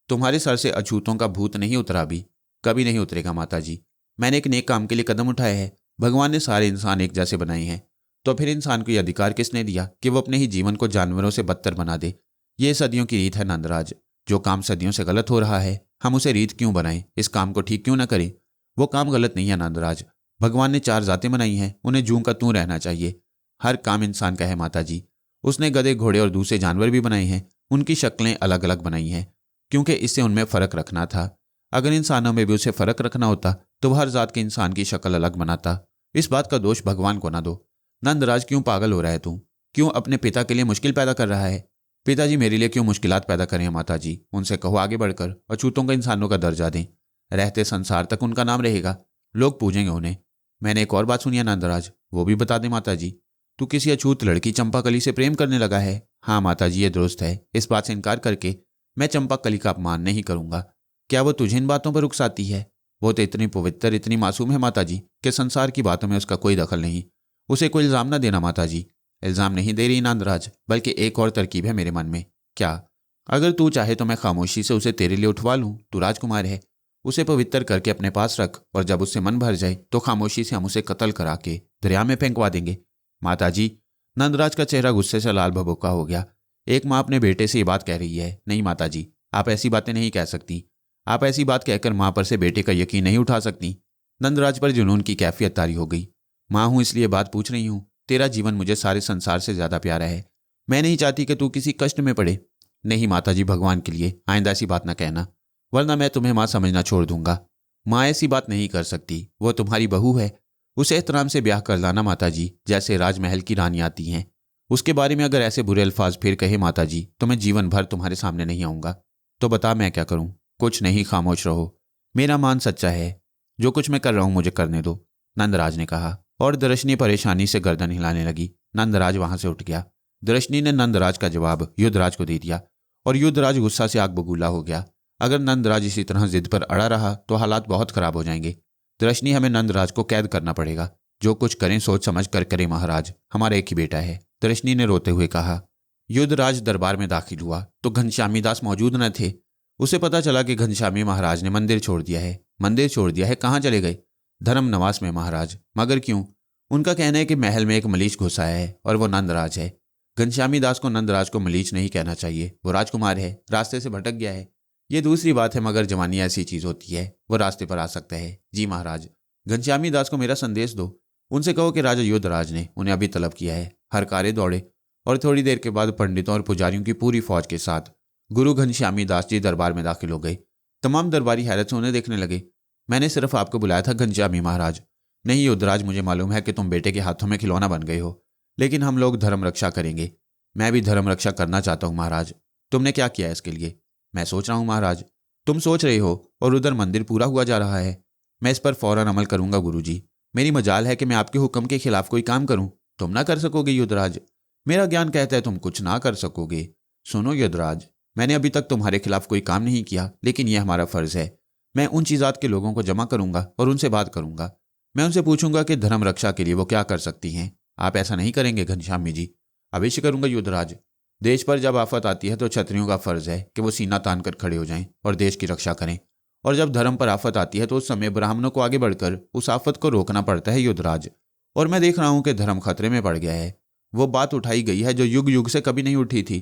तुम्हारे सर से अछूतों का भूत नहीं उतरा अभी? कभी नहीं उतरेगा माता जी। मैंने एक नेक काम के लिए कदम उठाया है। भगवान ने सारे इंसान एक जैसे बनाए हैं, तो फिर इंसान को यह अधिकार किसने दिया कि वो अपने ही जीवन को जानवरों से बदतर बना दे? ये सदियों की रीत है नंदराज। जो काम सदियों से गलत हो रहा है, हम उसे रीत क्यों बनाएं? इस काम को ठीक क्यों ना करें? वो काम गलत नहीं है नंदराज। भगवान ने 4 जातें बनाई हैं, उन्हें जूं का तूं रहना चाहिए। हर काम इंसान का है माता जी। उसने गधे, घोड़े और दूसरे जानवर भी बनाए हैं, उनकी शक्लें अलग अलग बनाई हैं, क्योंकि इससे उनमें फ़र्क रखना था। अगर इंसानों में भी उसे फ़र्क रखना होता तो हर जात के इंसान की शक्ल अलग बनाता। इस बात का दोष भगवान को ना दो। नंदराज, क्यों पागल हो रहा है तू? क्यों अपने पिता के लिए मुश्किल पैदा कर रहा है? पिताजी मेरे लिए क्यों मुश्किलात पैदा करें माता जी? उनसे कहो आगे बढ़कर अछूतों को इंसानों का दर्जा दें। रहते संसार तक उनका नाम रहेगा, लोग पूजेंगे उन्हें। मैंने एक और बात सुनी है नंदराज, वो भी बता दें माता जी। तू किसी अछूत लड़की चंपाकली से प्रेम करने लगा है? हाँ माता जी, ये दुरुस्त है। इस बात से इनकार करके मैं चंपाकली का अपमान नहीं करूंगा। क्या वो तुझे इन बातों पर उकसाती है? वो तो इतनी पवित्र, इतनी मासूम है माता जी कि संसार की बातों में उसका कोई दखल नहीं। उसे कोई इल्ज़ाम ना देना माता जी। इल्ज़ाम नहीं दे रही नंदराज, बल्कि एक और तरकीब है मेरे मन में। क्या? अगर तू चाहे तो मैं खामोशी से उसे तेरे लिए उठवा लूँ। तू राजकुमार है, उसे पवित्र करके अपने पास रख, और जब उससे मन भर जाए तो खामोशी से हम उसे कत्ल करा के दरिया में फेंकवा देंगे। माता जी। नंदराज का चेहरा गुस्से से लाल भभूका हो गया। एक माँ अपने बेटे से ये बात कह रही है? नहीं माता जी, आप ऐसी बातें नहीं कह सकती। आप ऐसी बात कहकर माँ पर से बेटे का यकीन नहीं उठा सकती। नंदराज पर जुनून की कैफियत तारी हो गई। माँ हूँ इसलिए बात पूछ रही हूँ। तेरा जीवन मुझे सारे संसार से ज्यादा प्यारा है। मैं नहीं चाहती कि तू किसी कष्ट में पड़े। नहीं माता जी, भगवान के लिए आइंदा ऐसी बात ना कहना, वरना मैं तुम्हें माँ समझना छोड़ दूंगा। माँ ऐसी बात नहीं कर सकती, वो तुम्हारी बहू है। उसे एहतराम से ब्याह कर लाना माता जी, जैसे राजमहल की रानी आती हैं। उसके बारे में अगर ऐसे बुरे अल्फाज फिर कहे माता जी तो मैं जीवन भर तुम्हारे सामने नहीं आऊँगा। तो बता मैं क्या करूँ? कुछ नहीं, खामोश रहो। मेरा मान सच्चा है, जो कुछ मैं कर रहा हूँ मुझे करने दो, नंदराज ने कहा, और दर्शनी परेशानी से गर्दन हिलाने लगी। नंदराज वहां से उठ गया। दर्शनी ने नंदराज का जवाब युद्धराज को दे दिया और युद्धराज गुस्सा से आग बबूला हो गया। अगर नंदराज इसी तरह जिद पर अड़ा रहा तो हालात बहुत खराब हो जाएंगे। दर्शनी, हमें नंदराज को कैद करना पड़ेगा। जो कुछ करें सोच समझ कर करें महाराज, हमारा एक ही बेटा है, दर्शनी ने रोते हुए कहा। युद्धराज दरबार में दाखिल हुआ तो घनश्यामी दास मौजूद न थे। उसे पता चला कि घनश्यामी महाराज ने मंदिर छोड़ दिया है। मंदिर छोड़ दिया है? कहाँ चले गए? धर्म नवास में महाराज। मगर क्यों? उनका कहना है कि महल में एक मलीच घुस आया है और वो नंदराज है। घनश्यामी दास को नंदराज को मलीच नहीं कहना चाहिए, वो राजकुमार है, रास्ते से भटक गया है। ये दूसरी बात है, मगर जवानी ऐसी चीज होती है, वो रास्ते पर आ सकता है। जी महाराज। घनश्यामी दास को मेरा संदेश दो। उनसे कहो कि राजा युद्धराज ने उन्हें अभी तलब किया है। हर कार्य दौड़े और थोड़ी देर के बाद पंडितों और पुजारियों की पूरी फौज के साथ गुरु घनश्यामी दास जी दरबार में दाखिल हो गए। तमाम दरबारी हैरत से उन्हें देखने लगे। मैंने सिर्फ आपको बुलाया था घनश्यामी महाराज। नहीं युद्धराज, मुझे मालूम है कि तुम बेटे के हाथों में खिलौना बन गए हो, लेकिन हम लोग धर्म रक्षा करेंगे। मैं भी धर्म रक्षा करना चाहता हूँ महाराज। तुमने क्या किया इसके लिए? मैं सोच रहा हूँ महाराज। तुम सोच रहे हो और उधर मंदिर पूरा हुआ जा रहा है। मैं इस पर फौरन अमल करूंगा गुरुजी। मेरी मजाल है कि मैं आपके हुक्म के खिलाफ कोई काम करूं। तुम ना कर सकोगे युद्धराज। मेरा ज्ञान कहता है तुम कुछ ना कर सकोगे। सुनो युद्धराज, मैंने अभी तक तुम्हारे खिलाफ कोई काम नहीं किया, लेकिन यह हमारा फर्ज है। मैं उन चीज़ात के लोगों को जमा करूंगा और उनसे बात करूंगा। मैं उनसे पूछूंगा कि धर्म रक्षा के लिए वो क्या कर सकती हैं। आप ऐसा नहीं करेंगे घनश्यामी जी? अवश्य करूंगा युद्धराज। देश पर जब आफत आती है तो क्षत्रियों का फर्ज है कि वो सीना तान कर खड़े हो जाएं और देश की रक्षा करें, और जब धर्म पर आफत आती है तो उस समय ब्राह्मणों को आगे बढ़कर उस आफत को रोकना पड़ता है युद्धराज। और मैं देख रहा हूं कि धर्म खतरे में पड़ गया है। वो बात उठाई गई है जो युग युग से कभी नहीं उठी थी।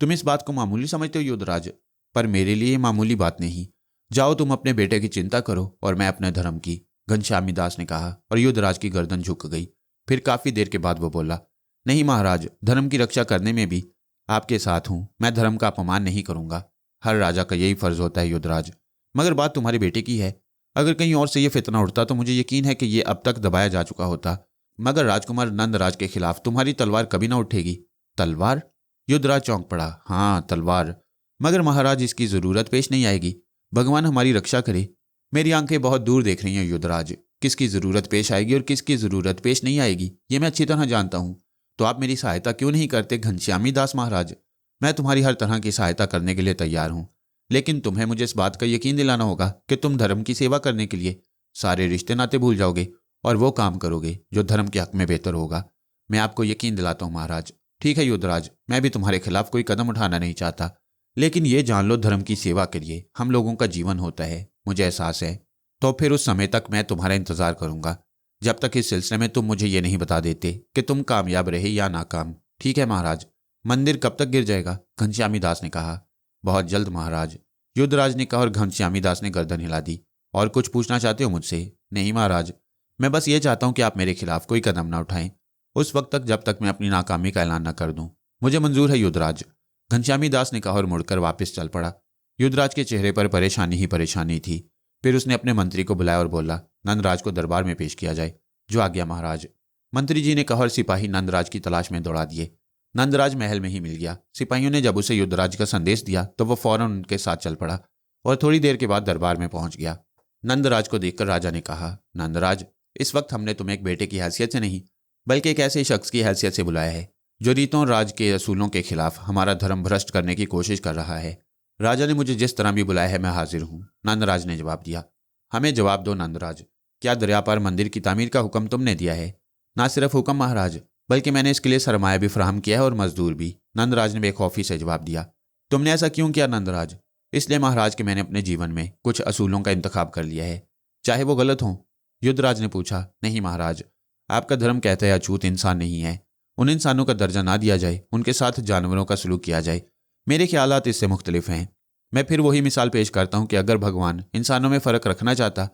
तुम इस बात को मामूली समझते हो युद्धराज, पर मेरे लिए ये मामूली बात नहीं। जाओ तुम अपने बेटे की चिंता करो और मैं अपने धर्म की, घनश्यामी दास ने कहा, और युद्धराज की गर्दन झुक गई। फिर काफी देर के बाद वो बोला, नहीं महाराज, धर्म की रक्षा करने में भी आपके साथ हूं। मैं धर्म का अपमान नहीं करूंगा। हर राजा का यही फर्ज होता है युद्धराज। मगर बात तुम्हारे बेटे की है। अगर कहीं और से यह फितना उठता तो मुझे यकीन है कि यह अब तक दबाया जा चुका होता, मगर राजकुमार नंदराज के खिलाफ तुम्हारी तलवार कभी ना उठेगी। तलवार? युद्धराज चौंक पड़ा। हाँ, तलवार। मगर महाराज, इसकी जरूरत पेश नहीं आएगी। भगवान हमारी रक्षा करे। मेरी आंखें बहुत दूर देख रही हैं युद्धराज। किसकी जरूरत पेश आएगी और किसकी जरूरत पेश नहीं आएगी ये मैं अच्छी तरह जानता हूं। तो आप मेरी सहायता क्यों नहीं करते घनश्यामी दास महाराज? मैं तुम्हारी हर तरह की सहायता करने के लिए तैयार हूं, लेकिन तुम्हें मुझे इस बात का यकीन दिलाना होगा कि तुम धर्म की सेवा करने के लिए सारे रिश्ते नाते भूल जाओगे और वो काम करोगे जो धर्म के हक में बेहतर होगा। मैं आपको यकीन दिलाता हूं महाराज। ठीक है युद्धराज, मैं भी तुम्हारे खिलाफ कोई कदम उठाना नहीं चाहता, लेकिन ये जान लो, धर्म की सेवा के लिए हम लोगों का जीवन होता है, मुझे एहसास है। तो फिर उस समय तक मैं तुम्हारा इंतजार करूंगा, जब तक इस सिलसिले में तुम मुझे ये नहीं बता देते कि तुम कामयाब रहे या नाकाम। ठीक है महाराज। मंदिर कब तक गिर जाएगा? घनश्यामी दास ने कहा। बहुत जल्द महाराज, युद्धराज ने कहा, और घनश्यामी दास ने गर्दन हिला दी। और कुछ पूछना चाहते हो मुझसे? नहीं महाराज, मैं बस ये चाहता हूं कि आप मेरे खिलाफ कोई कदम ना उठाएं उस वक्त तक जब तक मैं अपनी नाकामी का ऐलान न कर दूं। मुझे मंजूर है युद्धराज, घनश्यामी दास ने कहा और मुड़कर वापस चल पड़ा। युद्धराज के चेहरे पर परेशानी ही परेशानी थी। फिर उसने अपने मंत्री को बुलाया और बोला, नंदराज को दरबार में पेश किया जाए। जो आ गया महाराज, मंत्री जी ने कहा, और सिपाही नंदराज की तलाश में दौड़ा दिए। नंदराज महल में ही मिल गया। सिपाहियों ने जब उसे युद्धराज का संदेश दिया तो वह फौरन उनके साथ चल पड़ा और थोड़ी देर के बाद दरबार में पहुंच गया। नंदराज को देखकर राजा ने कहा, नंदराज, इस वक्त हमने तुम्हें एक बेटे की हैसियत से नहीं बल्कि एक ऐसे शख्स की हैसियत से बुलाया है जो रीतों राज के असूलों के खिलाफ हमारा धर्म भ्रष्ट करने की कोशिश कर रहा है। राजा ने मुझे जिस तरह भी बुलाया है मैं हाजिर हूं। नंदराज ने जवाब दिया। हमें जवाब दो नंदराज, क्या दरिया पार मंदिर की तामीर का हुक्म तुमने दिया है? ना सिर्फ हुक्म महाराज, बल्कि मैंने इसके लिए सरमाया भी फराहम किया है और मजदूर भी। नंदराज ने बेखौफी से जवाब दिया। तुमने ऐसा क्यों किया नंदराज? इसलिए महाराज कि मैंने अपने जीवन में कुछ असूलों का इंतखाब कर लिया है, चाहे वो गलत हों। युद्धराज ने पूछा। नहीं महाराज, आपका धर्म कहता है अछूत इंसान नहीं है, उन इंसानों का दर्जा ना दिया जाए, उनके साथ जानवरों का सलूक किया जाए। मेरे ख्यालात इससे मुख्तलिफ हैं। मैं फिर वही मिसाल पेश करता हूं कि अगर भगवान इंसानों में फ़र्क रखना चाहता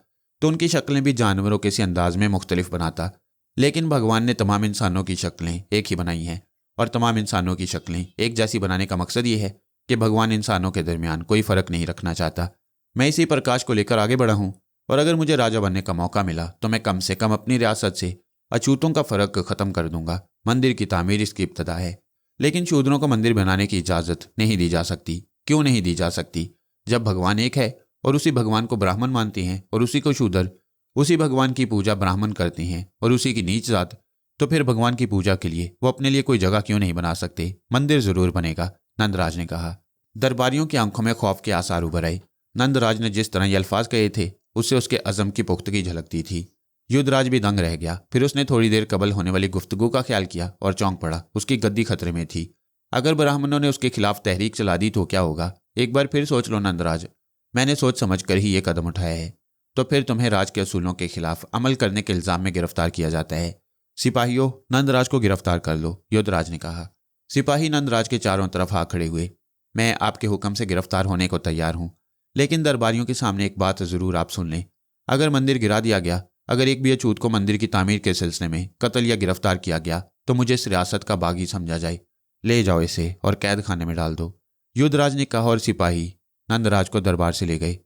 तो उनकी शक्लें भी जानवरों के इसी अंदाज में मुख्तलिफ बनाता, लेकिन भगवान ने तमाम इंसानों की शक्लें एक ही बनाई हैं और तमाम इंसानों की शक्लें एक जैसी बनाने का मकसद ये है कि भगवान इंसानों के दरमियान कोई फ़र्क नहीं रखना चाहता। मैं इसी प्रकाश को लेकर आगे बढ़ा हूँ और अगर मुझे राजा बनने का मौका मिला तो मैं कम से कम अपनी रियासत से अछूतों का फ़र्क ख़त्म कर दूंगा। मंदिर की तामीर इसकी इब्तदा है, लेकिन शूद्रों को मंदिर बनाने की इजाज़त नहीं दी जा सकती। क्यों नहीं दी जा सकती? जब भगवान एक है और उसी भगवान को ब्राह्मण मानते हैं और उसी को शूद्र, उसी भगवान की पूजा ब्राह्मण करते हैं और उसी की नीच जात, तो फिर भगवान की पूजा के लिए वो अपने लिए कोई जगह क्यों नहीं बना सकते? मंदिर जरूर बनेगा, नंदराज ने कहा। दरबारियों की आंखों में खौफ के आसार उभर आए। नंदराज ने जिस तरह ये अल्फाज कहे थे उससे उसके अज़म की पुख्तगी झलकती थी। युद्धराज भी दंग रह गया। फिर उसने थोड़ी देर कबल होने वाली गुफ्तगू का ख्याल किया और चौंक पड़ा। उसकी गद्दी खतरे में थी। अगर ब्राह्मणों ने उसके खिलाफ तहरीक चला दी तो क्या होगा? एक बार फिर सोच लो नंदराज, मैंने सोच समझ कर ही ये कदम उठाया है। तो फिर तुम्हें राज के असूलों के खिलाफ अमल करने के इल्जाम में गिरफ्तार किया जाता है। सिपाहियों, नंदराज को गिरफ्तार कर लो, युद्धराज ने कहा। सिपाही नंदराज के चारों तरफ आ खड़े हुए। मैं आपके हुक्म से गिरफ्तार होने को तैयार हूं, लेकिन दरबारियों के सामने एक बात जरूर आप सुन लें। अगर मंदिर गिरा दिया गया, अगर एक भी अछूत को मंदिर की तामीर के सिलसिले में कत्ल या गिरफ्तार किया गया तो मुझे इस रियासत का बागी समझा जाए। ले जाओ इसे और कैद खाने में डाल दो, युद्धराज ने कहा और सिपाही नंदराज को दरबार से ले गए।